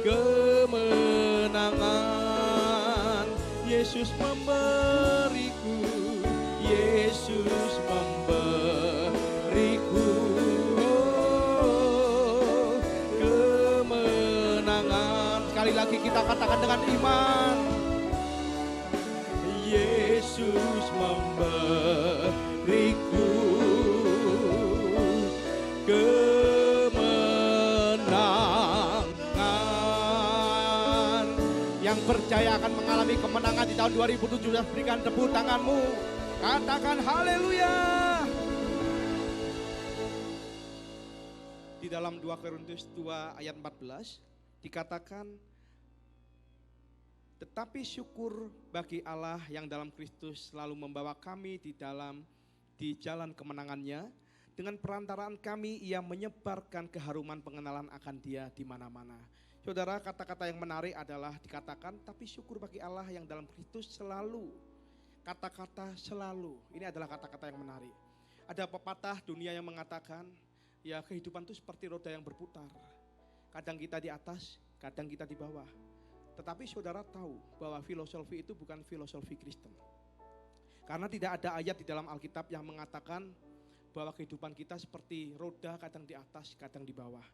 kemenangan. Yesus memberiku, Yesus memberiku kemenangan. Sekali lagi kita katakan dengan iman, Yesus memberiku kemenangan. Yang percaya akan mengalami kemenangan di tahun 2017, berikan tepuk tanganmu. Katakan haleluya. Di dalam 2 Korintus 2 ayat 14 dikatakan, tetapi syukur bagi Allah yang dalam Kristus selalu membawa kami di jalan kemenangannya. Dengan perantaraan kami ia menyebarkan keharuman pengenalan akan Dia di mana-mana. Saudara, kata-kata yang menarik adalah dikatakan, tapi syukur bagi Allah yang dalam Kristus selalu. Kata-kata selalu, ini adalah kata-kata yang menarik. Ada pepatah dunia yang mengatakan, ya kehidupan itu seperti roda yang berputar. Kadang kita di atas, kadang kita di bawah. Tetapi saudara tahu bahwa filosofi itu bukan filosofi Kristen. Karena tidak ada ayat di dalam Alkitab yang mengatakan bahwa kehidupan kita seperti roda kadang di atas, kadang di bawah.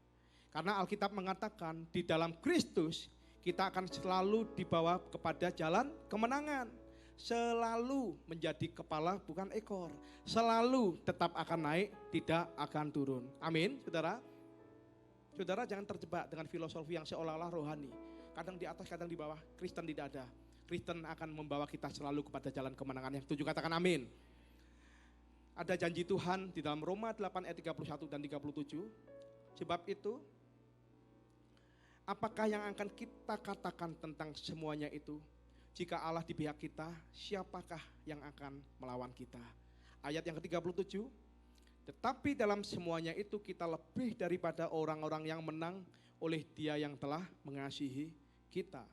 Karena Alkitab mengatakan di dalam Kristus kita akan selalu dibawa kepada jalan kemenangan. Selalu menjadi kepala bukan ekor. Selalu tetap akan naik, tidak akan turun. Amin, saudara. Saudara jangan terjebak dengan filosofi yang seolah-olah rohani. Kadang di atas, kadang di bawah. Kristen tidak ada. Kristen akan membawa kita selalu kepada jalan kemenangan. Yang setuju katakan amin. Ada janji Tuhan di dalam Roma 8 ayat 31 dan 37. Sebab itu, apakah yang akan kita katakan tentang semuanya itu? Jika Allah di pihak kita, siapakah yang akan melawan kita? Ayat yang ke-37, tetapi dalam semuanya itu kita lebih daripada orang-orang yang menang oleh Dia yang telah mengasihi kita.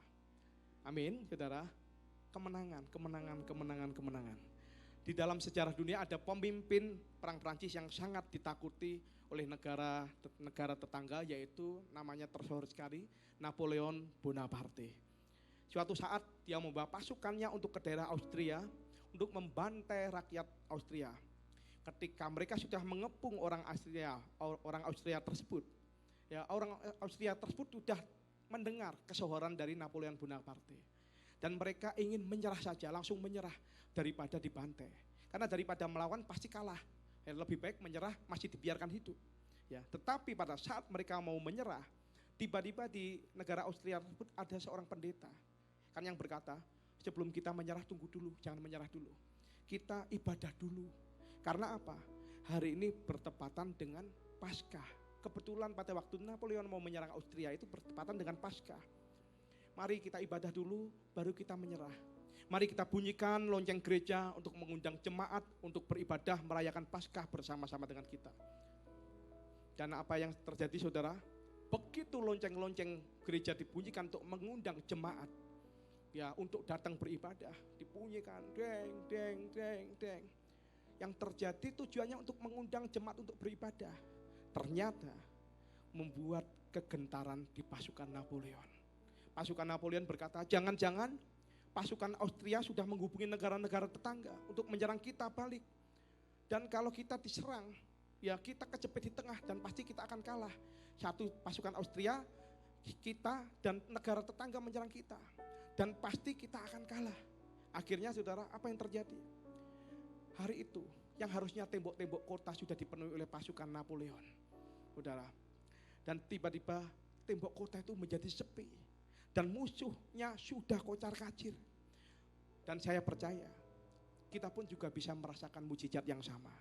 Amin, saudara. Kemenangan, kemenangan, kemenangan, kemenangan. Di dalam sejarah dunia ada pemimpin perang Prancis yang sangat ditakuti oleh negara tetangga, yaitu namanya tersohor sekali, Napoleon Bonaparte. Suatu saat dia membawa pasukannya untuk ke daerah Austria untuk membantai rakyat Austria. Ketika mereka sudah mengepung orang Austria tersebut, ya orang Austria tersebut sudah mendengar kesohoran dari Napoleon Bonaparte. Dan mereka ingin menyerah saja, langsung menyerah daripada dibantai. Karena daripada melawan pasti kalah. Lebih baik menyerah masih dibiarkan hidup. Ya, tetapi pada saat mereka mau menyerah, tiba-tiba di negara Austria tersebut ada seorang pendeta kan yang berkata, sebelum kita menyerah tunggu dulu, jangan menyerah dulu. Kita ibadah dulu. Karena apa? Hari ini bertepatan dengan Paskah. Kebetulan pada waktu Napoleon mau menyerang Austria itu bertepatan dengan Paskah. Mari kita ibadah dulu, baru kita menyerah. Mari kita bunyikan lonceng gereja untuk mengundang jemaat untuk beribadah merayakan Paskah bersama-sama dengan kita. Dan apa yang terjadi saudara? Begitu lonceng-lonceng gereja dibunyikan untuk mengundang jemaat, ya untuk datang beribadah, dibunyikan deng deng deng deng. Yang terjadi tujuannya untuk mengundang jemaat untuk beribadah. Ternyata membuat kegentaran di pasukan Napoleon. Pasukan Napoleon berkata, jangan-jangan pasukan Austria sudah menghubungi negara-negara tetangga untuk menyerang kita balik. Dan kalau kita diserang, ya kita kejepit di tengah dan pasti kita akan kalah. Satu pasukan Austria, kita dan negara tetangga menyerang kita. Dan pasti kita akan kalah. Akhirnya saudara, apa yang terjadi? Hari itu, yang harusnya tembok-tembok kota sudah dipenuhi oleh pasukan Napoleon. Saudara, dan tiba-tiba tembok kota itu menjadi sepi. Dan musuhnya sudah kocar-kacir. Dan saya percaya, kita pun juga bisa merasakan mujizat yang sama.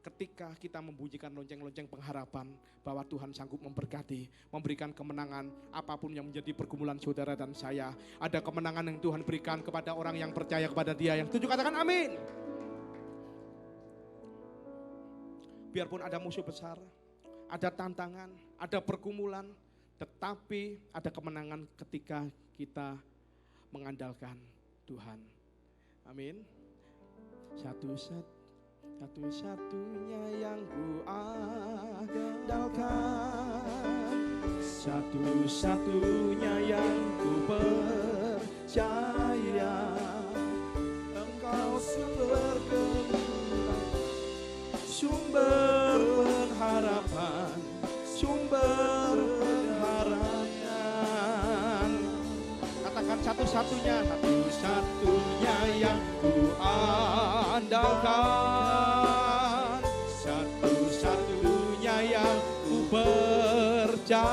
Ketika kita membunyikan lonceng-lonceng pengharapan bahwa Tuhan sanggup memberkati, memberikan kemenangan apapun yang menjadi pergumulan saudara dan saya. Ada kemenangan yang Tuhan berikan kepada orang yang percaya kepada Dia. Yang setuju katakan amin. Biarpun ada musuh besar, ada tantangan, ada pergumulan, tetapi ada kemenangan ketika kita mengandalkan Tuhan. Amin. Satu-satunya yang ku andalkan, satu-satunya yang ku percaya, Engkau sumber kehidupan, sumber pengharapan, sumber pengharapan. Katakan satu-satunya yang ku andalkan, satu-satunya yang ku percaya,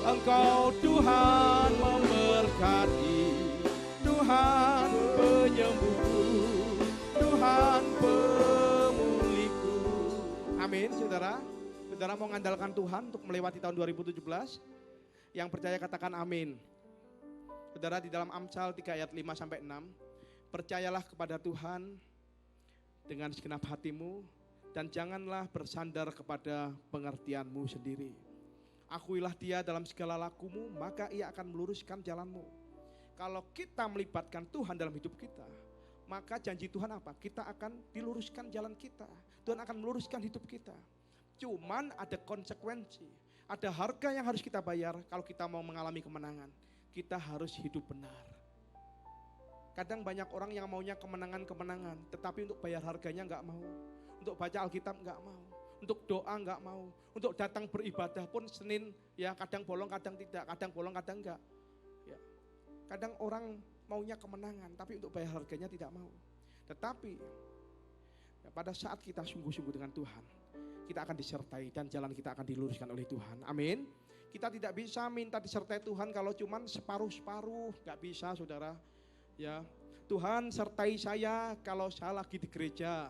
Engkau Tuhan memberkati, Tuhan penyembuh, Tuhan pemulihku. Amin saudara. Saudara mau mengandalkan Tuhan untuk melewati tahun 2017? Yang percaya katakan amin. Saudara, di dalam Amsal 3 ayat 5-6, percayalah kepada Tuhan dengan segenap hatimu dan janganlah bersandar kepada pengertianmu sendiri. Akuilah Dia dalam segala lakumu, maka Ia akan meluruskan jalanmu. Kalau kita melibatkan Tuhan dalam hidup kita, maka janji Tuhan apa? Kita akan diluruskan jalan kita. Tuhan akan meluruskan hidup kita. Cuman ada konsekuensi, ada harga yang harus kita bayar kalau kita mau mengalami kemenangan. Kita harus hidup benar. Kadang banyak orang yang maunya kemenangan-kemenangan, tetapi untuk bayar harganya enggak mau. Untuk baca Alkitab enggak mau. Untuk doa enggak mau. Untuk datang beribadah pun Senin, ya kadang bolong, kadang tidak. Kadang bolong, kadang enggak. Ya. Kadang orang maunya kemenangan, tapi untuk bayar harganya tidak mau. Tetapi ya, pada saat kita sungguh-sungguh dengan Tuhan, kita akan disertai dan jalan kita akan diluruskan oleh Tuhan. Amin. Kita tidak bisa minta disertai Tuhan kalau cuman separuh-separuh, gak bisa saudara. Ya, Tuhan sertai saya kalau saya lagi di gereja.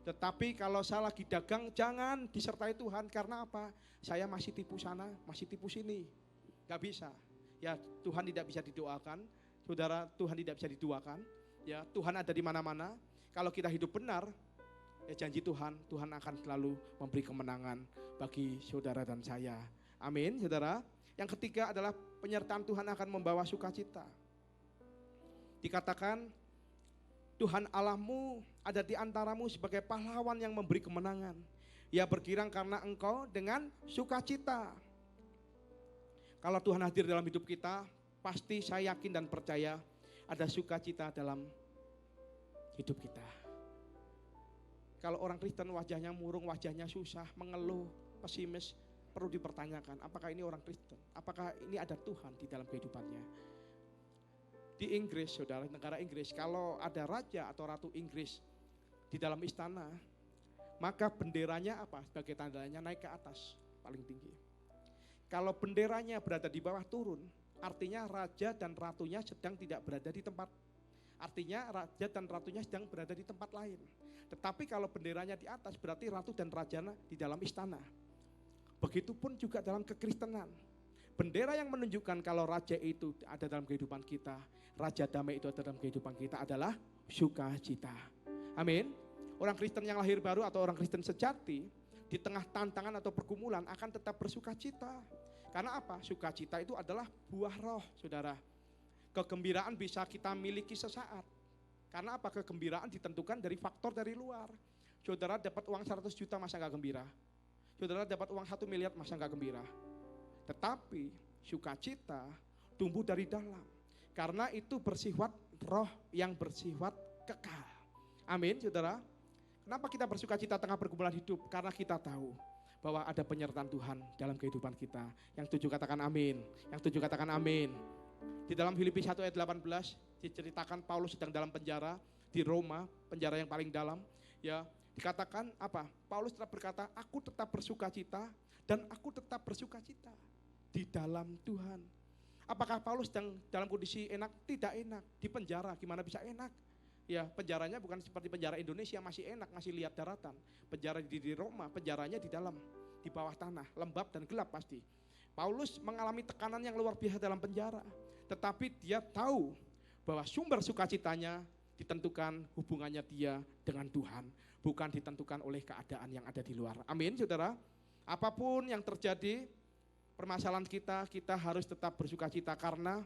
Tetapi kalau saya lagi dagang, jangan disertai Tuhan. Karena apa? Saya masih tipu sana, masih tipu sini. Gak bisa. Ya, Tuhan tidak bisa didoakan. Saudara, Tuhan tidak bisa didoakan. Ya, Tuhan ada di mana-mana. Kalau kita hidup benar, ya janji Tuhan akan selalu memberi kemenangan bagi saudara dan saya. Amin, saudara. Yang ketiga adalah penyertaan Tuhan akan membawa sukacita. Dikatakan Tuhan Allahmu ada di antaramu sebagai pahlawan yang memberi kemenangan. Ia bergirang karena engkau dengan sukacita. Kalau Tuhan hadir dalam hidup kita, pasti saya yakin dan percaya ada sukacita dalam hidup kita. Kalau orang Kristen wajahnya murung, wajahnya susah, mengeluh, pesimis, perlu dipertanyakan, apakah ini orang Kristen? Apakah ini ada Tuhan di dalam kehidupannya? Di Inggris, saudara, negara Inggris, kalau ada raja atau ratu Inggris di dalam istana, maka benderanya apa? Sebagai tandanya naik ke atas, paling tinggi. Kalau benderanya berada di bawah turun, artinya raja dan ratunya sedang tidak berada di tempat. Artinya raja dan ratunya sedang berada di tempat lain. Tetapi kalau benderanya di atas, berarti ratu dan rajanya di dalam istana. Begitupun juga dalam kekristenan. Bendera yang menunjukkan kalau raja itu ada dalam kehidupan kita, raja damai itu ada dalam kehidupan kita adalah sukacita. Amin. Orang Kristen yang lahir baru atau orang Kristen sejati, di tengah tantangan atau pergumulan akan tetap bersukacita. Karena apa? Sukacita itu adalah buah roh, saudara. Kegembiraan bisa kita miliki sesaat. Karena apa? Kegembiraan ditentukan dari faktor dari luar. Saudara dapat uang 100 juta masa gak gembira? Saudara dapat uang 1 miliar masa gak gembira? Tetapi sukacita tumbuh dari dalam. Karena itu bersifat roh yang bersifat kekal. Amin, saudara. Kenapa kita bersukacita tengah pergumulan hidup? Karena kita tahu bahwa ada penyertaan Tuhan dalam kehidupan kita. Yang 7 katakan amin. Yang 7 katakan amin. Di dalam Filipi 1 ayat 18 diceritakan Paulus sedang dalam penjara di Roma, penjara yang paling dalam. Ya, dikatakan apa? Paulus tetap berkata, aku tetap bersukacita dan aku tetap bersukacita di dalam Tuhan. Apakah Paulus sedang dalam kondisi enak? Tidak enak. Di penjara, gimana bisa enak? Ya, penjaranya bukan seperti penjara Indonesia, masih enak, masih lihat daratan. Penjara di Roma, penjaranya di dalam, di bawah tanah, lembab dan gelap pasti. Paulus mengalami tekanan yang luar biasa dalam penjara. Tetapi dia tahu bahwa sumber sukacitanya ditentukan hubungannya dia dengan Tuhan. Bukan ditentukan oleh keadaan yang ada di luar. Amin, saudara. Apapun yang terjadi, permasalahan kita harus tetap bersukacita. Karena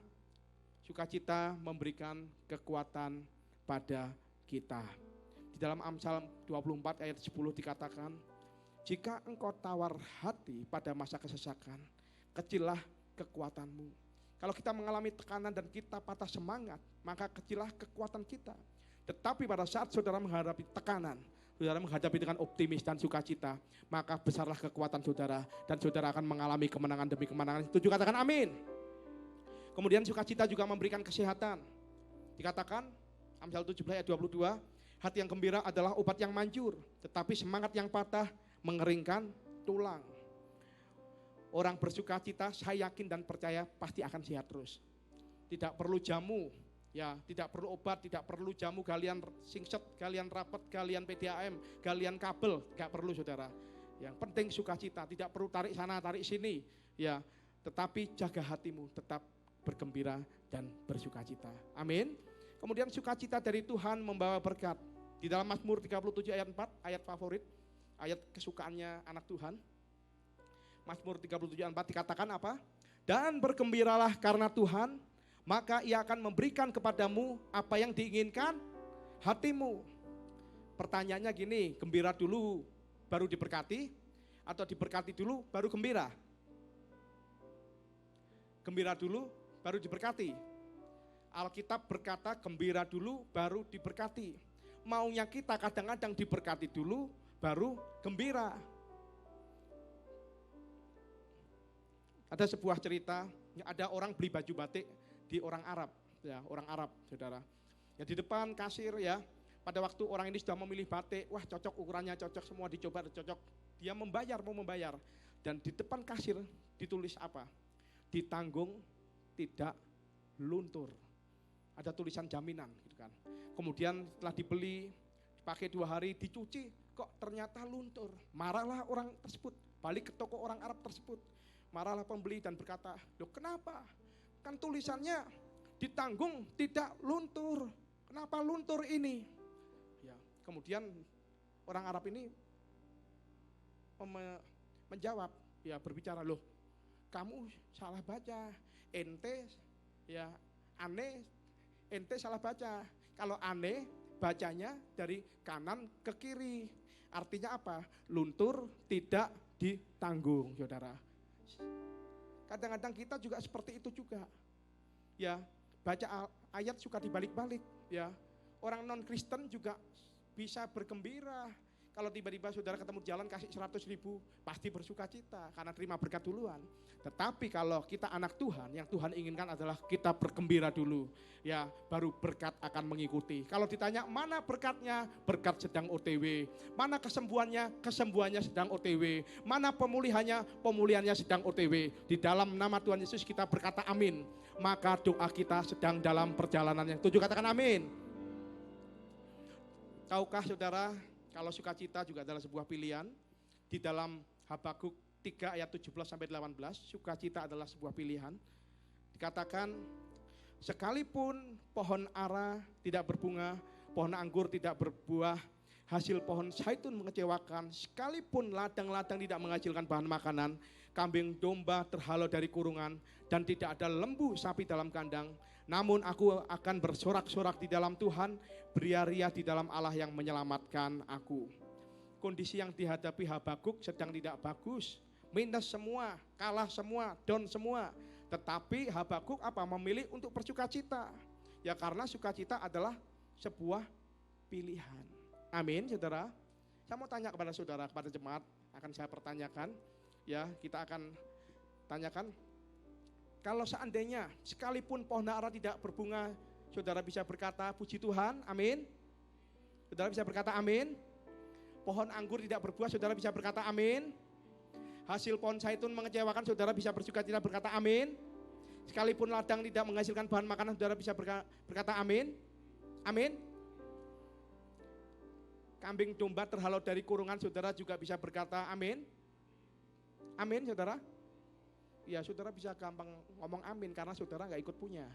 sukacita memberikan kekuatan pada kita. Di dalam Amsal 24 ayat 10 dikatakan, jika engkau tawar hati pada masa kesesakan, kecillah kekuatanmu. Kalau kita mengalami tekanan dan kita patah semangat, maka kecillah kekuatan kita. Tetapi pada saat saudara menghadapi tekanan, saudara menghadapi dengan optimis dan sukacita, maka besarlah kekuatan saudara dan saudara akan mengalami kemenangan demi kemenangan. Setuju katakan amin. Kemudian sukacita juga memberikan kesehatan. Dikatakan Amsal 17 ayat 22, hati yang gembira adalah obat yang manjur, tetapi semangat yang patah mengeringkan tulang. Orang bersukacita, saya yakin dan percaya pasti akan sehat terus. Tidak perlu jamu, ya, tidak perlu obat, tidak perlu jamu galian singset, galian rapet, galian PDAM, galian kabel, gak perlu saudara. Yang penting sukacita, tidak perlu tarik sana, tarik sini, ya. Tetapi jaga hatimu, tetap bergembira dan bersukacita. Amin. Kemudian sukacita dari Tuhan membawa berkat. Di dalam Mazmur 37 ayat 4, ayat favorit, ayat kesukaannya anak Tuhan. Mazmur 37 ayat 4 dikatakan apa? Dan bergembiralah karena Tuhan, maka ia akan memberikan kepadamu apa yang diinginkan hatimu. Pertanyaannya gini, gembira dulu baru diberkati atau diberkati dulu baru gembira? Gembira dulu baru diberkati. Alkitab berkata gembira dulu baru diberkati. Maunya kita kadang-kadang diberkati dulu baru gembira. Ada sebuah cerita, ada orang beli baju batik di orang Arab, ya, orang Arab, saudara. Ya, di depan kasir, ya, pada waktu orang ini sudah memilih batik, wah cocok, ukurannya cocok, semua dicoba, cocok. Dia mau membayar. Dan di depan kasir ditulis apa? Ditanggung, tidak luntur. Ada tulisan jaminan gitu kan. Kemudian setelah dibeli, dipakai 2 hari, dicuci, kok ternyata luntur. Marahlah orang tersebut, balik ke toko orang Arab tersebut. Marahlah pembeli dan berkata, loh kenapa? Kan tulisannya ditanggung tidak luntur. Kenapa luntur ini? Ya, kemudian orang Arab ini menjawab, ya berbicara, loh kamu salah baca, ente ya aneh, ente salah baca. Kalau aneh bacanya dari kanan ke kiri. Artinya apa? Luntur tidak ditanggung, saudara. Kadang-kadang kita juga seperti itu juga. Ya, baca ayat suka dibalik-balik, ya. Orang non-Kristen juga bisa bergembira Kalau tiba-tiba saudara ketemu jalan kasih 100.000, pasti bersuka cita karena terima berkat duluan. Tetapi kalau kita anak Tuhan, yang Tuhan inginkan adalah kita bergembira dulu. Ya, baru berkat akan mengikuti. Kalau ditanya mana berkatnya, berkat sedang OTW. Mana kesembuhannya, kesembuhannya sedang OTW. Mana pemulihannya, pemulihannya sedang OTW. Di dalam nama Tuhan Yesus kita berkata amin. Maka doa kita sedang dalam perjalanan yang tujuh, katakan amin. Tahukah saudara, kalau sukacita juga adalah sebuah pilihan. Di dalam Habakuk 3 ayat 17-18, sukacita adalah sebuah pilihan. Dikatakan, sekalipun pohon ara tidak berbunga, pohon anggur tidak berbuah, hasil pohon zaitun mengecewakan, sekalipun ladang-ladang tidak menghasilkan bahan makanan, kambing domba terhalau dari kurungan, dan tidak ada lembu sapi dalam kandang, namun aku akan bersorak-sorak di dalam Tuhan, beria-ria di dalam Allah yang menyelamatkan aku. Kondisi yang dihadapi Habakuk sedang tidak bagus, minus semua, kalah semua, down semua. Tetapi Habakuk memilih untuk bersukacita. Ya karena sukacita adalah sebuah pilihan. Amin, saudara. Saya mau tanya kepada saudara, kepada jemaat, akan saya pertanyakan. Ya, kita akan tanyakan. Kalau seandainya sekalipun pohon ara tidak berbunga, saudara bisa berkata puji Tuhan, amin. Saudara bisa berkata amin. Pohon anggur tidak berbuah, saudara bisa berkata amin. Hasil pohon zaitun mengecewakan, saudara bisa bersukacita berkata amin. Sekalipun ladang tidak menghasilkan bahan makanan, saudara bisa berkata amin. Amin. Kambing domba terhalau dari kurungan, saudara juga bisa berkata amin. Amin, saudara. Ya, saudara bisa gampang ngomong amin karena saudara nggak ikut punya.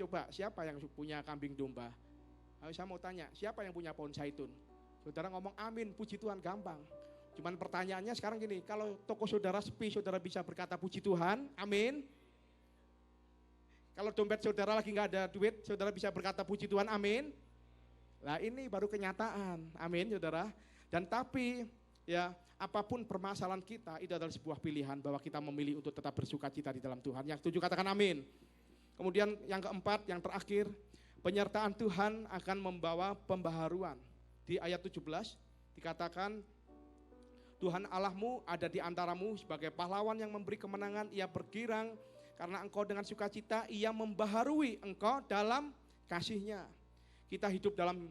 Coba, siapa yang punya kambing domba? Saya mau tanya, siapa yang punya pohon zaitun? Saudara ngomong amin, puji Tuhan, gampang. Cuman pertanyaannya sekarang gini, kalau toko saudara sepi, saudara bisa berkata puji Tuhan, amin. Kalau dompet saudara lagi nggak ada duit, saudara bisa berkata puji Tuhan, amin. Nah ini baru kenyataan, amin saudara. Dan tapi ya apapun permasalahan kita, itu adalah sebuah pilihan bahwa kita memilih untuk tetap bersukacita di dalam Tuhan. Yang setuju katakan amin. Kemudian yang keempat, yang terakhir, penyertaan Tuhan akan membawa pembaharuan. Di ayat 17 dikatakan, Tuhan Allahmu ada di antaramu sebagai pahlawan yang memberi kemenangan, ia bergirang karena engkau dengan sukacita, ia membaharui engkau dalam kasih-Nya. Kita hidup dalam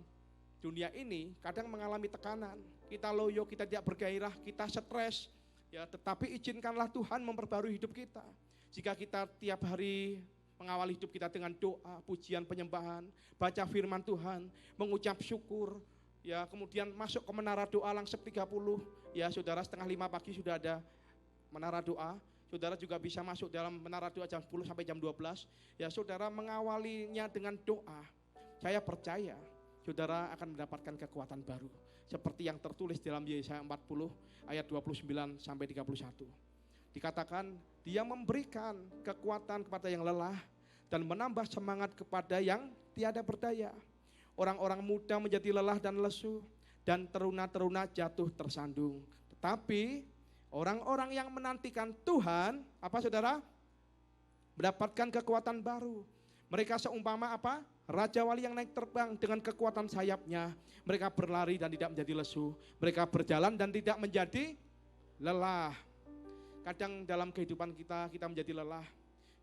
dunia ini kadang mengalami tekanan, kita loyo, kita tidak bergairah, kita stres, ya tetapi izinkanlah Tuhan memperbarui hidup kita. Jika kita tiap hari mengawali hidup kita dengan doa, pujian, penyembahan, baca firman Tuhan, mengucap syukur, ya kemudian masuk ke menara doa Langsep 30, ya saudara 4:30 pagi sudah ada menara doa. Saudara juga bisa masuk dalam menara doa jam 10 sampai jam 12. Ya saudara mengawalinya dengan doa. Saya percaya saudara akan mendapatkan kekuatan baru. Seperti yang tertulis dalam Yesaya 40 ayat 29 sampai 31. Dikatakan dia memberikan kekuatan kepada yang lelah dan menambah semangat kepada yang tiada berdaya. Orang-orang muda menjadi lelah dan lesu dan teruna-teruna jatuh tersandung. Tetapi orang-orang yang menantikan Tuhan, apa saudara? Mendapatkan kekuatan baru. Mereka seumpama apa? Raja wali yang naik terbang dengan kekuatan sayapnya. Mereka berlari dan tidak menjadi lesu. Mereka berjalan dan tidak menjadi lelah. Kadang dalam kehidupan kita menjadi lelah.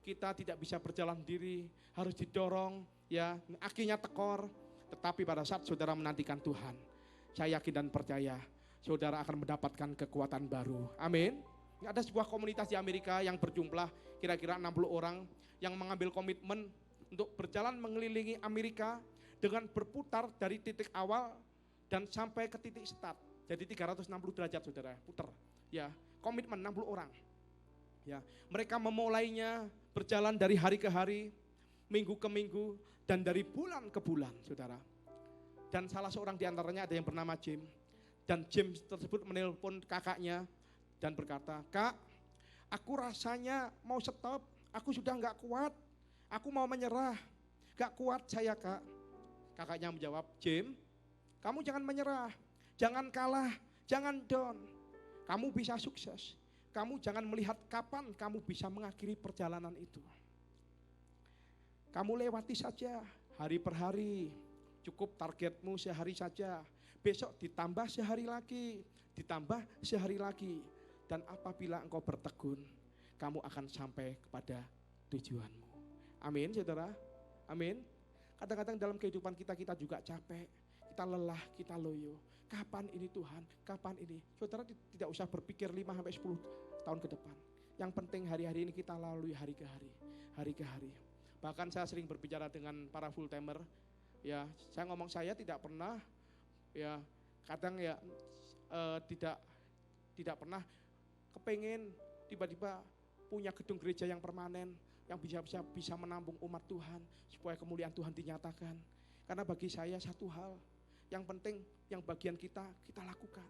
Kita tidak bisa berjalan sendiri, harus didorong, ya, akhirnya tekor. Tetapi pada saat saudara menantikan Tuhan, saya yakin dan percaya, saudara akan mendapatkan kekuatan baru. Amin. Ada sebuah komunitas di Amerika yang berjumlah kira-kira 60 orang yang mengambil komitmen untuk berjalan mengelilingi Amerika dengan berputar dari titik awal dan sampai ke titik start. Jadi 360 derajat saudara, putar. Ya, komitmen 60 orang. Ya, mereka memulainya berjalan dari hari ke hari, minggu ke minggu, dan dari bulan ke bulan, saudara. Dan salah seorang di antaranya ada yang bernama Jim. Dan James tersebut menelpon kakaknya dan berkata, "Kak, aku rasanya mau stop, aku sudah enggak kuat, aku mau menyerah, enggak kuat saya Kak." Kakaknya menjawab, "Jim, kamu jangan menyerah, jangan kalah, jangan down, kamu bisa sukses. Kamu jangan melihat kapan kamu bisa mengakhiri perjalanan itu. Kamu lewati saja hari per hari, cukup targetmu sehari saja. besok ditambah sehari lagi, ditambah sehari lagi. Dan apabila engkau bertekun, kamu akan sampai kepada tujuanmu. Amin, saudara. Amin. Kadang-kadang dalam kehidupan kita juga capek, kita lelah, kita loyo. Kapan ini Tuhan? Kapan ini? Saudara tidak usah berpikir 5-10 tahun ke depan. Yang penting hari-hari ini kita lalui hari ke hari, hari ke hari. Bahkan saya sering berbicara dengan para full timer, ya saya ngomong saya tidak pernah, ya kadang ya tidak pernah kepengen tiba-tiba punya gedung gereja yang permanen, yang bisa menampung umat Tuhan, supaya kemuliaan Tuhan dinyatakan. Karena bagi saya satu hal, yang penting yang bagian kita lakukan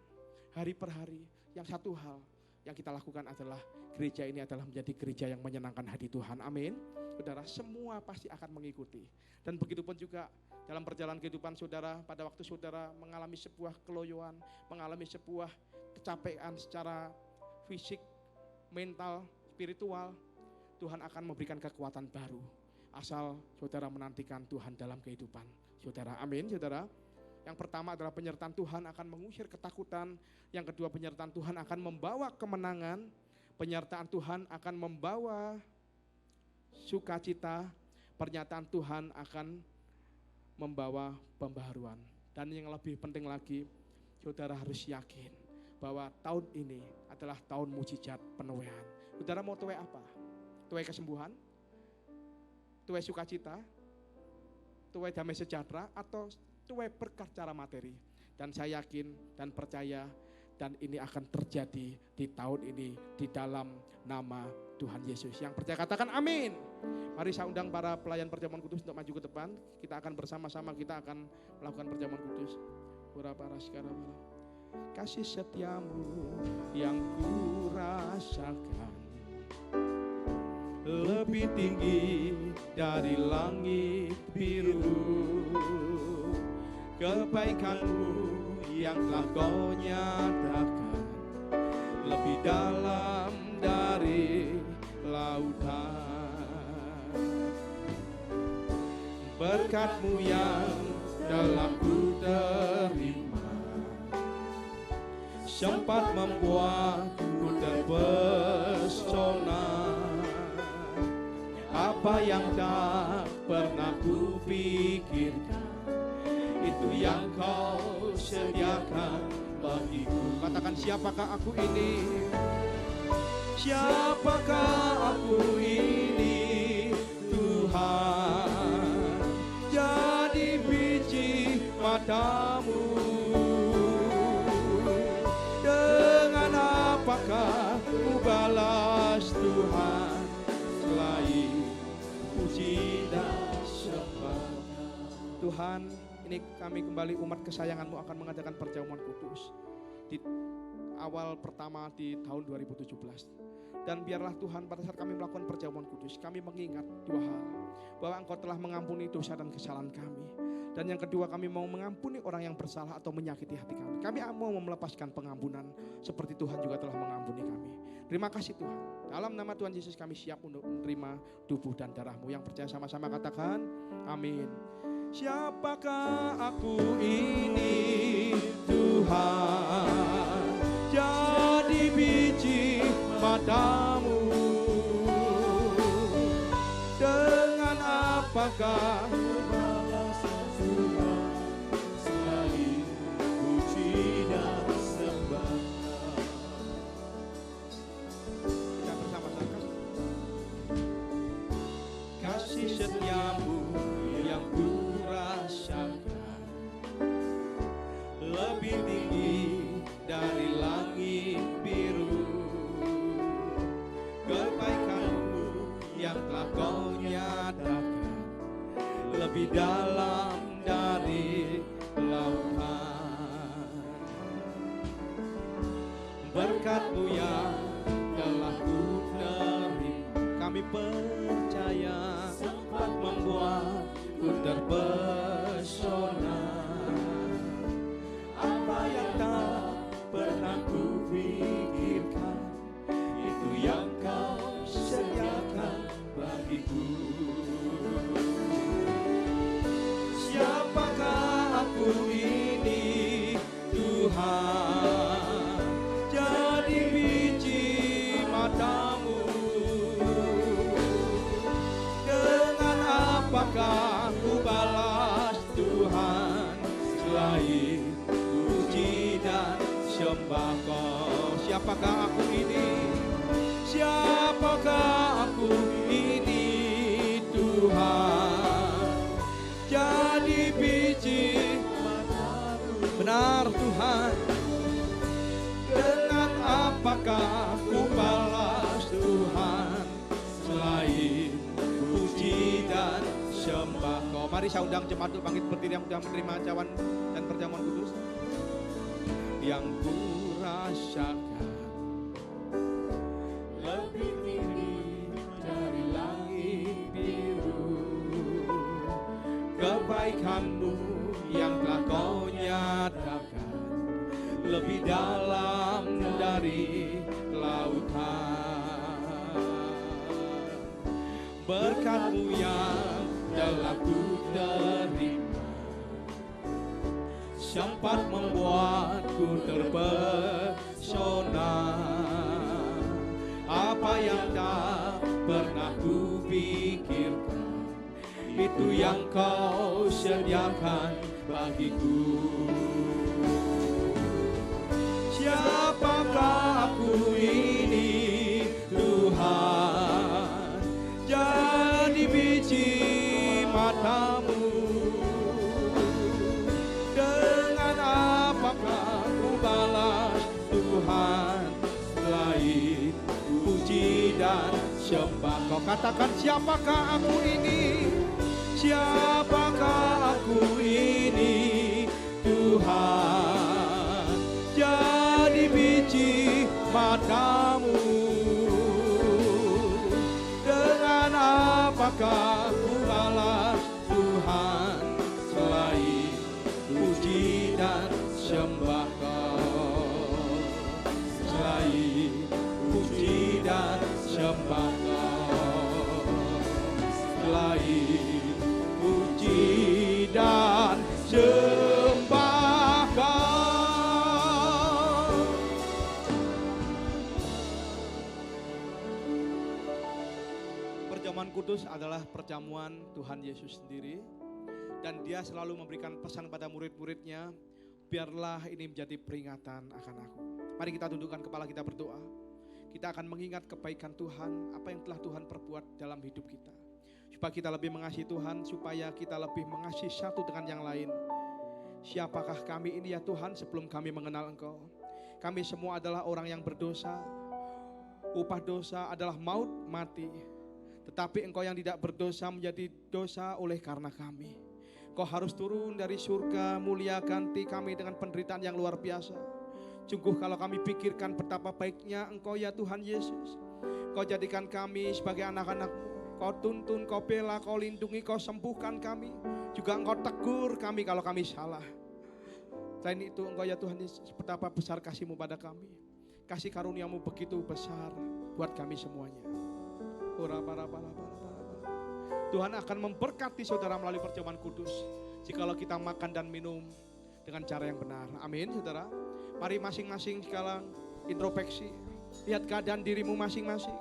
hari per hari. Yang satu hal yang kita lakukan adalah gereja ini adalah menjadi gereja yang menyenangkan hati Tuhan. Amin. Saudara, semua pasti akan mengikuti. Dan begitupun juga dalam perjalanan kehidupan saudara, pada waktu saudara mengalami sebuah keloyoan, mengalami sebuah kecapean secara fisik, mental, spiritual, Tuhan akan memberikan kekuatan baru. Asal saudara menantikan Tuhan dalam kehidupan saudara. Amin, saudara. Yang pertama adalah penyertaan Tuhan akan mengusir ketakutan. Yang kedua, penyertaan Tuhan akan membawa kemenangan. Penyertaan Tuhan akan membawa sukacita. Pernyataan Tuhan akan membawa pembaharuan. Dan yang lebih penting lagi, saudara harus yakin bahwa tahun ini adalah tahun mujizat penuaian. Saudara mau tuai apa? Tuai kesembuhan? Tuai sukacita? Tuai damai sejahtera? Atau tuai berkat secara materi? Dan saya yakin dan percaya, dan ini akan terjadi di tahun ini di dalam nama Tuhan Yesus. Yang percaya katakan amin. Mari saya undang para pelayan perjamuan kudus untuk maju ke depan. Kita akan bersama-sama, kita akan melakukan perjamuan kudus. Kasih setiamu yang kurasakan lebih tinggi dari langit biru. Kebaikanmu yang telah kau nyatakan lebih dalam dari lautan. Berkat-Mu yang telah ku terima sempat membuatku terpesona. Apa yang tak pernah ku pikirkan, itu yang Kau sediakan bagiku. Katakan, siapakah aku ini? Siapakah aku ini, Tuhan? Jadi biji mata-Mu. Dengan apakah ku balas Tuhan selain puji dan sembah? Tuhan, ini kami kembali umat kesayangan-Mu akan mengadakan perjamuan kudus di awal pertama di tahun 2017. Dan biarlah Tuhan pada saat kami melakukan perjamuan kudus, kami mengingat dua hal. Bahwa Engkau telah mengampuni dosa dan kesalahan kami. Dan yang kedua, kami mau mengampuni orang yang bersalah atau menyakiti hati kami. Kami mau melepaskan pengampunan seperti Tuhan juga telah mengampuni kami. Terima kasih Tuhan. Dalam nama Tuhan Yesus kami siap untuk menerima tubuh dan darah-Mu. Yang percaya sama-sama katakan amin. Siapakah aku ini, Tuhan? Jadi biji mata-Mu. Dengan apakah balas Tuhan selain puji dan sembah? Kita bersama-sama. Kasih setia-Mu yang ku rasakan lebih tinggi dari langit biru. Kebaikan-Mu yang telah Kau nyatakan lebih dalam dari lautan. Berkat-Mu yang telah ku terima, kami percaya sempat membuatku terpesona. Apa yang tak pernah ku pikirkan, itu yang Kau sediakan bagiku. Siapakah aku ini, Siapakah aku ini? Siapakah aku ini? Tuhan jadi biji matamu. Benar Tuhan. Dengan apakah ku balas Tuhan selain puji dan sembah Kau? Mari saya undang jemaat untuk bangkit berdiri yang sudah menerima cawan dan perjamuan kudus. Yang ku rasakan lebih tinggi dari langit biru, kebaikan-Mu yang telah Kau nyatakan lebih dalam dari lautan. Berkat-Mu yang telah ku terima sempat membuatku terpesona. Apa yang tak pernah ku pikirkan, itu yang Kau sediakan bagiku. Siapakah aku ini? Tuhan jadi biji matamu. Dengan apakah ku balas Tuhan selain puji dan sembah Kau? Katakan, siapakah aku ini? Siapakah aku ini? Tuhan jadi biji matamu. Dengan apakah ku balas Tuhan selain puji dan sembah Kau? Selain puji dan sembah Kau, selain puji dan sembah Kau. Perjamuan kudus adalah perjamuan Tuhan Yesus sendiri, dan Dia selalu memberikan pesan pada murid-muridnya, biarlah ini menjadi peringatan akan aku. Mari kita tundukkan kepala, kita berdoa. Kita akan mengingat kebaikan Tuhan, apa yang telah Tuhan perbuat dalam hidup kita, supaya kita lebih mengasihi Tuhan, supaya kita lebih mengasihi satu dengan yang lain. Siapakah kami ini ya Tuhan sebelum kami mengenal Engkau? Kami semua adalah orang yang berdosa. Upah dosa adalah maut, mati. Tetapi Engkau yang tidak berdosa menjadi dosa oleh karena kami. Kau harus turun dari surga, mulia ganti kami dengan penderitaan yang luar biasa. Sungguh kalau kami pikirkan betapa baiknya Engkau ya Tuhan Yesus. Kau jadikan kami sebagai anak-anak-Mu. Kau tuntun, Kau bela, Kau lindungi, Kau sembuhkan kami. Juga Engkau tegur kami kalau kami salah. Selain itu Engkau ya Tuhan Yesus, betapa besar kasih-Mu pada kami. Kasih karunia-Mu begitu besar buat kami semuanya. Tuhan akan memberkati saudara melalui perjamuan kudus jikalau kita makan dan minum dengan cara yang benar. Amin saudara. Mari masing-masing sekarang introspeksi. Lihat keadaan dirimu masing-masing.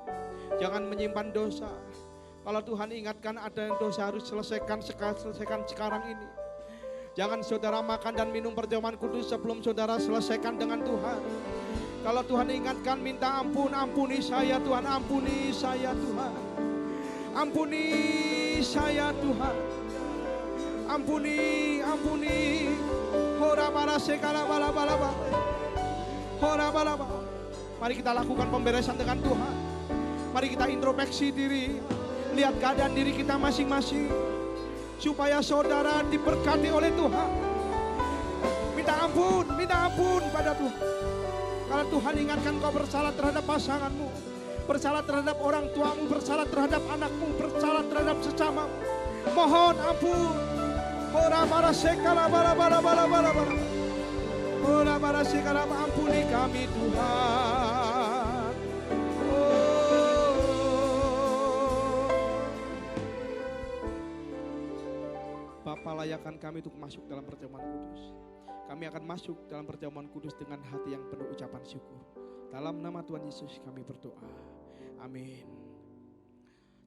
Jangan menyimpan dosa. Kalau Tuhan ingatkan ada yang dosa harus selesaikan sekarang ini. Jangan saudara makan dan minum perjamuan kudus sebelum saudara selesaikan dengan Tuhan. Kalau Tuhan ingatkan minta ampun, ampuni saya Tuhan, ampuni saya Tuhan. Ampuni saya Tuhan. Ampuni, ampuni. Mari kita lakukan pemberesan dengan Tuhan. Mari kita introspeksi diri. Lihat keadaan diri kita masing-masing, supaya saudara diberkati oleh Tuhan. Minta ampun pada Tuhan. Kalau Tuhan ingatkan kau bersalah terhadap pasanganmu, bersalah terhadap orang tuamu, bersalah terhadap anakmu, bersalah terhadap sesamamu, mohon ampun. Ampuni kami Tuhan. Bapa, layakan kami untuk masuk dalam perjamuan kudus. Kami akan masuk dalam perjamuan kudus dengan hati yang penuh ucapan syukur. Dalam nama Tuhan Yesus kami berdoa. Amin.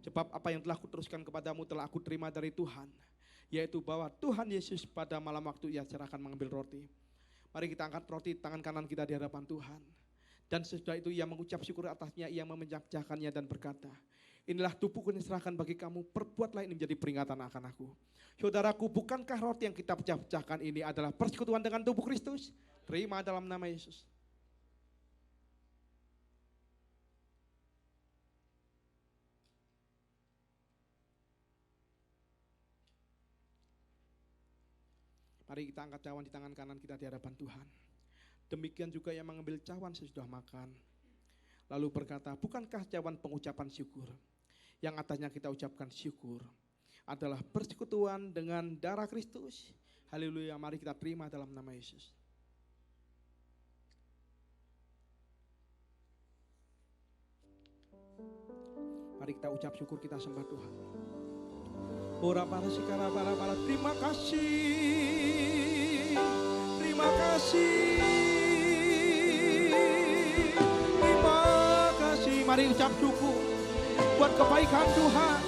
Sebab apa yang telah kuteruskan kepadamu telah aku terima dari Tuhan, yaitu bahwa Tuhan Yesus pada malam waktu Ia serahkan mengambil roti. Mari kita angkat roti tangan kanan kita di hadapan Tuhan. Dan sesudah itu ia mengucap syukur atasnya, ia memecah-pecahkannya dan berkata, inilah tubuhku yang diserahkan bagi kamu, perbuatlah ini menjadi peringatan akan aku. Saudaraku, bukankah roti yang kita pecah-pecahkan ini adalah persekutuan dengan tubuh Kristus? Terima dalam nama Yesus. Mari kita angkat cawan di tangan kanan kita di hadapan Tuhan. Demikian juga yang mengambil cawan sesudah makan. Lalu berkata, bukankah cawan pengucapan syukur? Yang atasnya kita ucapkan syukur adalah persekutuan dengan darah Kristus. Haleluya, mari kita terima dalam nama Yesus. Mari kita ucap syukur, kita sembah Tuhan. Ora para sikara para terima kasih. Terima kasih. Terima kasih. Mari ucap syukur buat kebaikan Tuhan.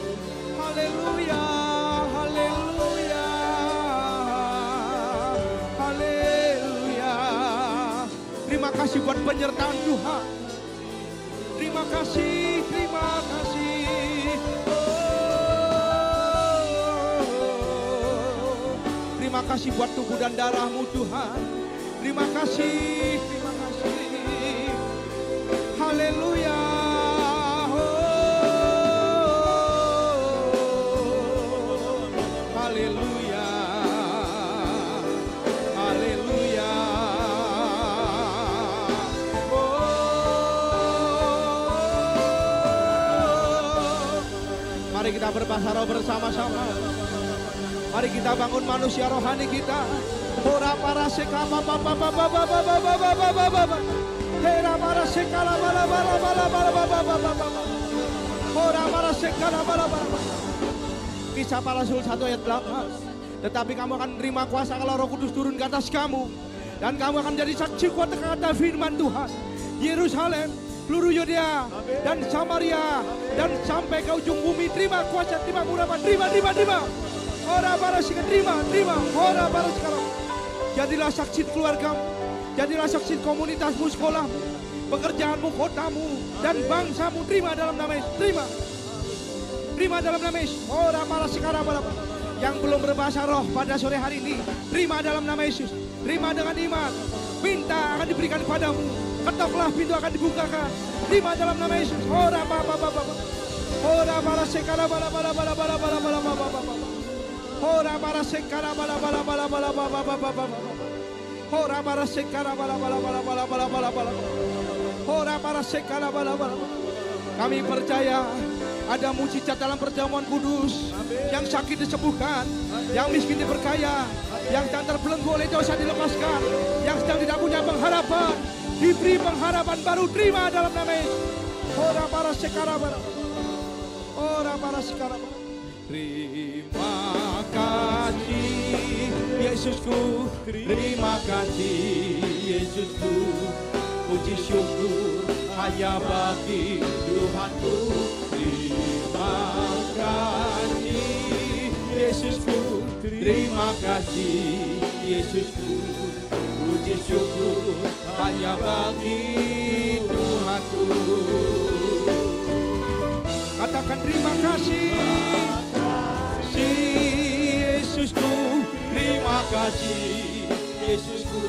Haleluya. Haleluya. Haleluya. Terima kasih buat penyertaan Tuhan. Terima kasih. Terima kasih. Terima kasih buat tubuh dan darah-Mu Tuhan. Terima kasih, terima kasih. Haleluya. Haleluya. Haleluya. Mari kita berbahasa roh bersama-sama. Mari kita bangun manusia rohani kita. Ora para sekala Hera para sekala Ora para sekala Kisah para Rasul 1 ayat 8. Tetapi kamu akan menerima kuasa kalau Roh Kudus turun ke atas kamu, dan kamu akan jadi saksi kuat kata firman Tuhan. Yerusalem, seluruh Yudea dan Samaria dan sampai ke ujung bumi. Terima kuasa, terima urapan, terima. Ora para sekala terima. Ora para sekala. Jadilah saksi keluargamu, jadilah saksi komunitasmu, sekolahmu, pekerjaanmu, kotamu, dan bangsamu. Terima dalam nama Yesus. Terima dalam nama Yesus. Ora para sekala. Yang belum berbahasa roh pada sore hari ini, terima dalam nama Yesus. Terima dengan iman. Minta akan diberikan padamu. Ketoklah, pintu akan dibukakan. Terima dalam nama Yesus. Ora para sekala. Ora para sekara bala. Ora para sekara bala. Ora para sekara bala. Kami percaya ada mujizat dalam perjamuan kudus. Yang sakit disembuhkan, yang miskin diberkaya, yang sedang terbelenggu oleh dosa dilepaskan, yang sedang tidak punya pengharapan diberi pengharapan baru. Terima dalam nama Yesus. Ora para sekara bala. Ora para sekara bala. Terima kasih Yesusku, terima kasih Yesusku. Puji syukur hanya bagi Tuhanku. Terima kasih Yesusku, terima kasih Yesusku. Puji syukur hanya bagi Tuhanku. Katakan terima kasih Yesusku, terima kasih Yesusku.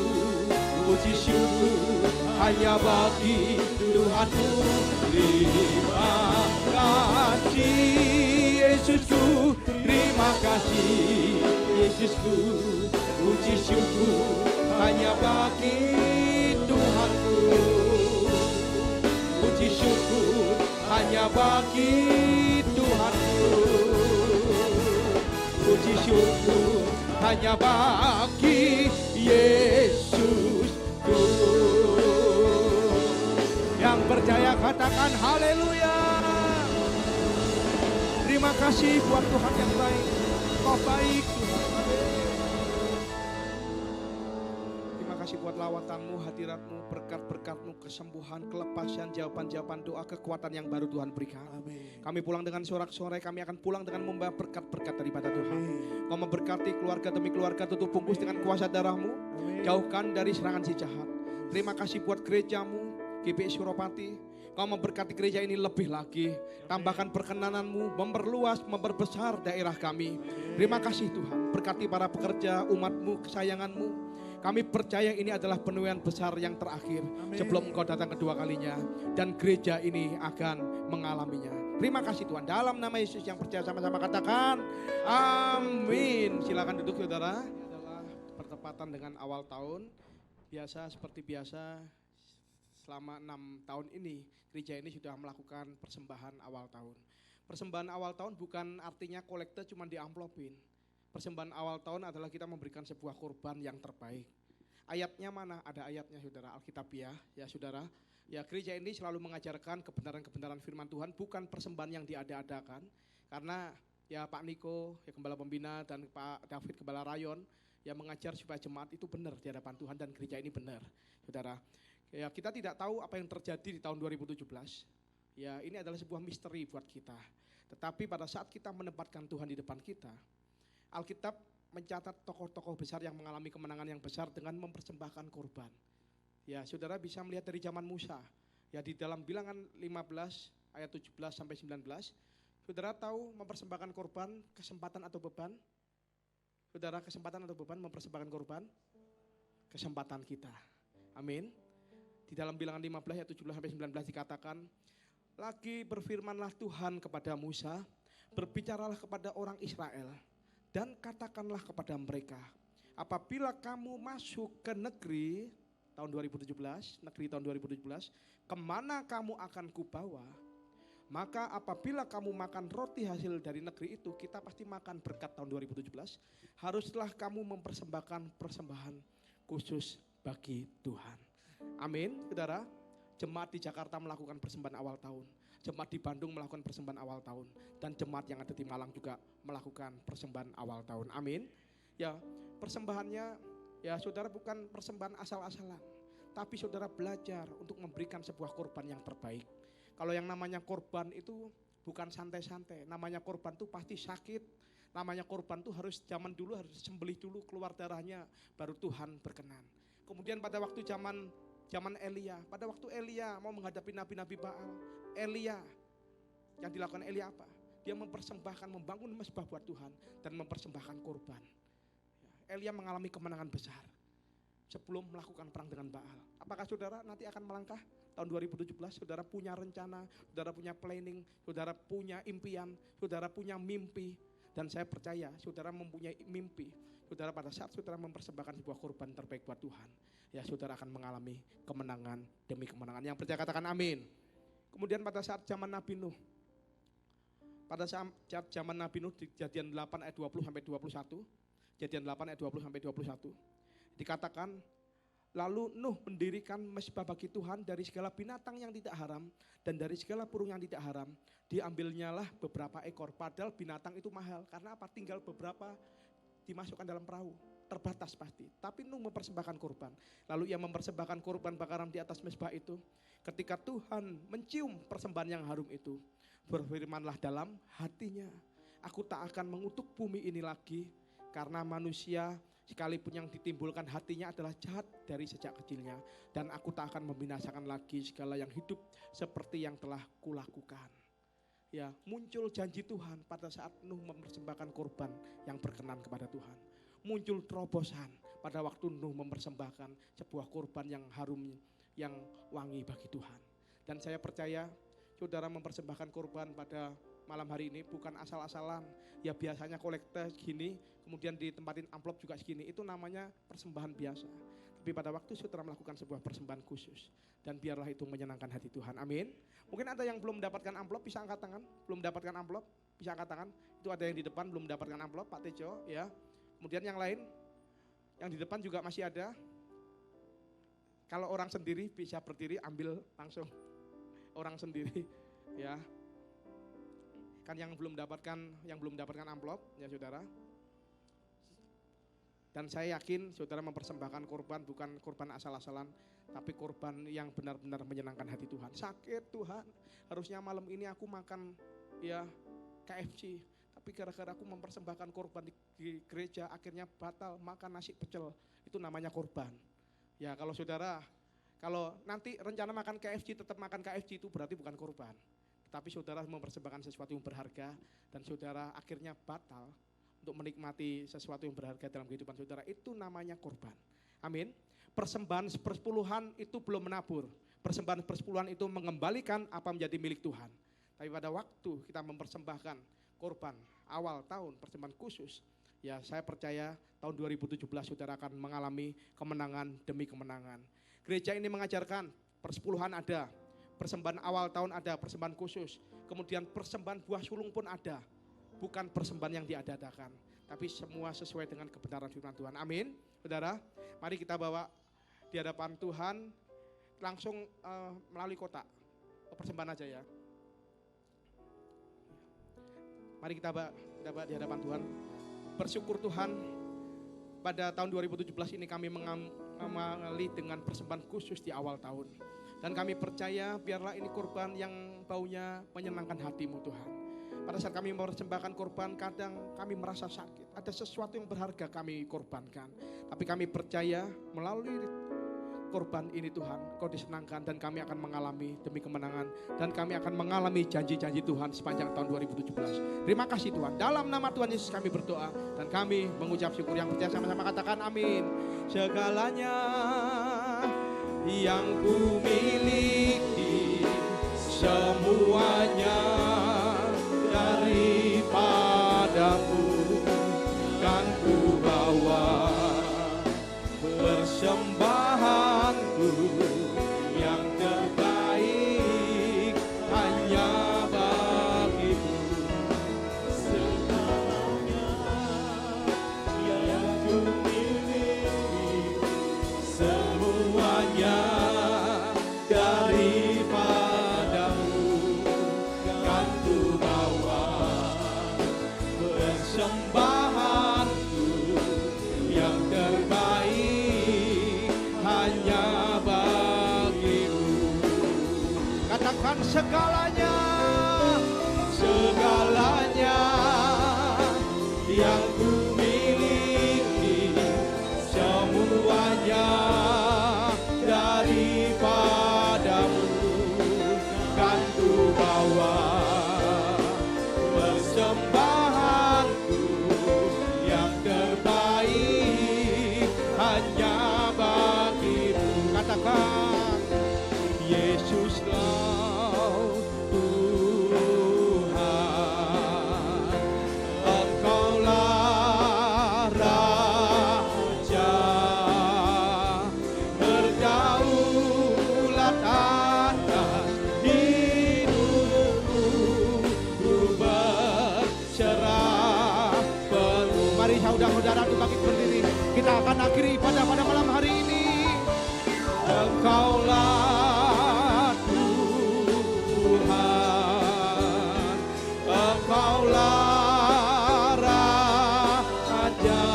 Puji syukur hanya bagi Tuhanku. Terima kasih Yesusku, terima kasih Yesusku. Puji syukur hanya bagi Tuhanku. Puji syukur hanya bagi Tuhanku. Puji syukur hanya bagi Yesusku. Yang percaya katakan haleluya. Terima kasih buat Tuhan yang baik. Kau baik Tuhan. Terima kasih buat lawatanmu, hadiratmu, berkat-berkatmu, kesembuhan, kelepasan, jawaban-jawaban doa, kekuatan yang baru Tuhan berikan. Amin. Kami pulang dengan sorak-sorai, kami akan pulang dengan membawa berkat-berkat daripada Tuhan. Kau memberkati keluarga demi keluarga, tutup bungkus dengan kuasa darah-Mu. Jauhkan dari serangan si jahat. Terima kasih buat gerejamu, GPI Suropati, Kau memberkati gereja ini lebih lagi. Tambahkan perkenananmu, memperluas, memperbesar daerah kami. Terima kasih Tuhan, berkati para pekerja, umatmu, kesayanganmu. Kami percaya ini adalah penuaian besar yang terakhir sebelum Engkau datang kedua kalinya. Dan gereja ini akan mengalaminya. Terima kasih Tuhan, dalam nama Yesus yang percaya sama-sama katakan amin. Silakan duduk saudara. Ini adalah bertepatan dengan awal tahun. Seperti biasa selama 6 tahun ini gereja ini sudah melakukan persembahan awal tahun. Persembahan awal tahun bukan artinya kolekte cuma diamplopin. Persembahan awal tahun adalah kita memberikan sebuah korban yang terbaik. Ayatnya mana? Ada ayatnya saudara, Alkitabiah ya saudara. Ya gereja ini selalu mengajarkan kebenaran-kebenaran firman Tuhan, bukan persembahan yang diada-adakan. Karena ya Pak Niko, ya Gembala Pembina, dan Pak David Gembala Rayon yang mengajar supaya jemaat itu benar di hadapan Tuhan dan gereja ini benar saudara. Ya kita tidak tahu apa yang terjadi di tahun 2017. Ya ini adalah sebuah misteri buat kita. Tetapi pada saat kita menempatkan Tuhan di depan kita, Alkitab mencatat tokoh-tokoh besar yang mengalami kemenangan yang besar dengan mempersembahkan korban. Ya saudara bisa melihat dari zaman Musa. Ya di dalam Bilangan 15 ayat 17 sampai 19. Saudara tahu mempersembahkan korban kesempatan atau beban? Saudara kesempatan atau beban mempersembahkan korban? Kesempatan kita. Amin. Di dalam Bilangan 15 ayat 17 sampai 19 dikatakan, lagi berfirmanlah Tuhan kepada Musa, berbicaralah kepada orang Israel, dan katakanlah kepada mereka, apabila kamu masuk ke negeri tahun 2017, kemana kamu akan kubawa, maka apabila kamu makan roti hasil dari negeri itu, kita pasti makan berkat tahun 2017, haruslah kamu mempersembahkan persembahan khusus bagi Tuhan. Amin, saudara. Jemaat di Jakarta melakukan persembahan awal tahun, jemaat di Bandung melakukan persembahan awal tahun, dan jemaat yang ada di Malang juga melakukan persembahan awal tahun. Amin. Ya, persembahannya ya saudara bukan persembahan asal-asalan, tapi saudara belajar untuk memberikan sebuah korban yang terbaik. Kalau yang namanya korban itu bukan santai-santai, namanya korban itu pasti sakit, namanya korban itu harus zaman dulu harus sembelih dulu, keluar darahnya, baru Tuhan berkenan. Kemudian pada waktu zaman Elia, pada waktu Elia mau menghadapi nabi-nabi Baal, Elia yang dilakukan Elia apa? Dia mempersembahkan, membangun mezbah buat Tuhan dan mempersembahkan korban. Elia mengalami kemenangan besar sebelum melakukan perang dengan Baal. Apakah saudara nanti akan melangkah tahun 2017? Saudara punya rencana, saudara punya planning, saudara punya impian, saudara punya mimpi. Dan saya percaya saudara mempunyai mimpi. Saudara pada saat saudara mempersembahkan sebuah korban terbaik buat Tuhan, ya saudara akan mengalami kemenangan demi kemenangan. Yang percaya katakan amin. Kemudian pada saat zaman Nabi Nuh, pada saat zaman Nabi Nuh di Kejadian 8 ayat 20 sampai 21, Kejadian 8 ayat 20 sampai 21, dikatakan, lalu Nuh mendirikan mezbah bagi Tuhan dari segala binatang yang tidak haram dan dari segala burung yang tidak haram. Diambilnyalah beberapa ekor, padahal binatang itu mahal. Karena apa? Tinggal beberapa dimasukkan dalam perahu, terbatas pasti. Tapi Nuh mempersembahkan korban. Lalu ia mempersembahkan korban bakaran di atas mezbah itu. Ketika Tuhan mencium persembahan yang harum itu, berfirmanlah dalam hatinya, aku tak akan mengutuk bumi ini lagi, karena manusia sekalipun yang ditimbulkan hatinya adalah jahat dari sejak kecilnya. Dan aku tak akan membinasakan lagi segala yang hidup seperti yang telah kulakukan. Ya, muncul janji Tuhan pada saat Nuh mempersembahkan korban yang berkenan kepada Tuhan. Muncul terobosan pada waktu Nuh mempersembahkan sebuah korban yang harum, yang wangi bagi Tuhan. Dan saya percaya saudara mempersembahkan korban pada malam hari ini bukan asal-asalan. Ya biasanya kolekte segini, kemudian ditempatin amplop juga segini. Itu namanya persembahan biasa. Tapi pada waktu saudara melakukan sebuah persembahan khusus, dan biarlah itu menyenangkan hati Tuhan. Amin. Mungkin ada yang belum mendapatkan amplop, bisa angkat tangan. Belum mendapatkan amplop, bisa angkat tangan. Itu ada yang di depan belum mendapatkan amplop, Pak Tejo, ya. Kemudian yang lain, yang di depan juga masih ada. Kalau orang sendiri bisa berdiri, ambil langsung. Orang sendiri, ya. Kan yang belum mendapatkan amplop, ya saudara. Dan saya yakin saudara mempersembahkan korban bukan korban asal-asalan, tapi korban yang benar-benar menyenangkan hati Tuhan. Sakit Tuhan, harusnya malam ini aku makan ya KFC, tapi gara-gara aku mempersembahkan korban di gereja akhirnya batal makan nasi pecel. Itu namanya korban. Ya kalau saudara Kalau nanti rencana makan KFC tetap makan KFC itu berarti bukan korban. Tapi saudara mempersembahkan sesuatu yang berharga dan saudara akhirnya batal untuk menikmati sesuatu yang berharga dalam kehidupan saudara, itu namanya korban. Amin. Persembahan sepersepuluhan itu belum menabur. Persembahan sepersepuluhan itu mengembalikan apa menjadi milik Tuhan. Tapi pada waktu kita mempersembahkan korban awal tahun, persembahan khusus, ya saya percaya tahun 2017 saudara akan mengalami kemenangan demi kemenangan. Gereja ini mengajarkan persepuluhan ada, persembahan awal tahun ada, persembahan khusus, kemudian persembahan buah sulung pun ada. Bukan persembahan yang diadakan, tapi semua sesuai dengan kebenaran firman Tuhan. Amin. Saudara, mari kita bawa di hadapan Tuhan langsung melalui kotak. Persembahan aja ya. Mari kita bawa di hadapan Tuhan. Bersyukur Tuhan, pada tahun 2017 ini kami mengamali dengan persembahan khusus di awal tahun. Dan kami percaya biarlah ini korban yang baunya menyenangkan hati-Mu Tuhan. Pada saat kami mempersembahkan korban, kadang kami merasa sakit. Ada sesuatu yang berharga kami korbankan. Tapi kami percaya melalui korban ini Tuhan, Kau disenangkan dan kami akan mengalami demi kemenangan. Dan kami akan mengalami janji-janji Tuhan sepanjang tahun 2017. Terima kasih Tuhan. Dalam nama Tuhan Yesus kami berdoa. Dan kami mengucap syukur. Yang percaya sama-sama katakan amin. Segalanya yang ku miliki, semuanya daripadamu, kan ku bawa persembahanku yang terbaik hanya bagimu. Segalanya yang ku miliki, semuanya daripadamu, kan ku bawa persembahanku yang terbaik hanya bagimu. Katakan segalanya, segalanya yang ku miliki, semuanya daripadamu, kan ku bawa persembahanku yang terbaik hanya bagimu. Katakan Yesuslah Tuhan, Engkaulah Raja, berdaulat atas hidupku, ku berserah penuh. Mari saudara-saudara untuk bangkit berdiri. Kita akan akhiri ibadah pada malam hari ini. Engkaulah Tuhan, Engkaulah Raja,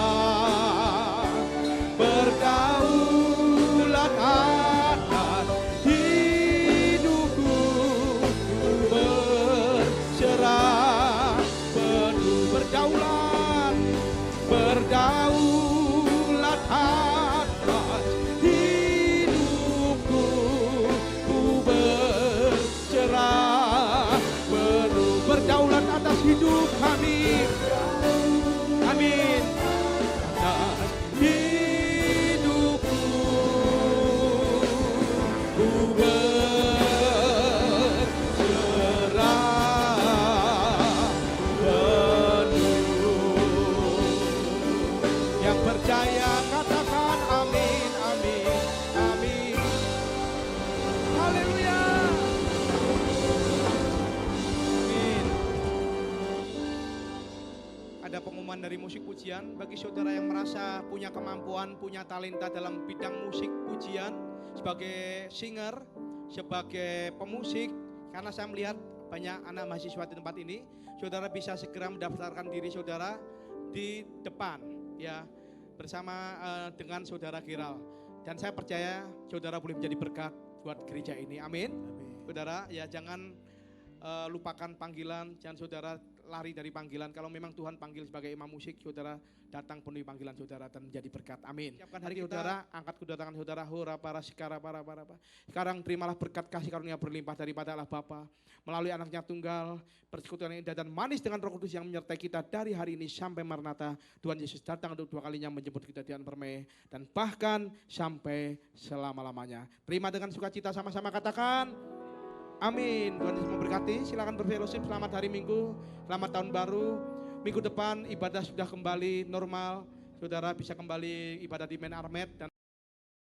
berdaulat atas hidupku, berserah penuh. Berdaulat atas hidupku, ku berserah penuh. Berdaulat atas hidup kami, amin. Atas hidupku, ku berserah penuh. Yang percaya katakan amin, amin, amin. Haleluya. Amin. Ada pengumuman dari musik pujian bagi saudara yang merasa punya kemampuan, punya talenta dalam bidang musik pujian, sebagai singer, sebagai pemusik. Karena saya melihat banyak anak mahasiswa di tempat ini, saudara bisa segera mendaftarkan diri saudara di depan, ya, bersama dengan saudara Giral. Dan saya percaya saudara boleh menjadi berkat buat gereja ini, amin. Saudara, ya jangan lupakan panggilan, jangan saudara lari dari panggilan. Kalau memang Tuhan panggil sebagai imam musik, saudara datang penuhi panggilan saudara dan menjadi berkat. Amin. Siapkan hari saudara, angkat kedua tangan saudara. Hora para sikara para. Sekarang terimalah berkat kasih karunia berlimpah daripada Allah Bapa melalui anaknya tunggal, persekutuan yang indah dan manis dengan Roh Kudus yang menyertai kita dari hari ini sampai Maranatha. Tuhan Yesus datang untuk 2 kalinya menjemput kita dengan permai dan bahkan sampai selama-lamanya. Terima dengan sukacita, sama-sama katakan amin. Tuhan Yesus memberkati. Silakan berfellowship. Selamat hari Minggu, selamat tahun baru. Minggu depan ibadah sudah kembali normal. Saudara bisa kembali ibadah di Main Armet dan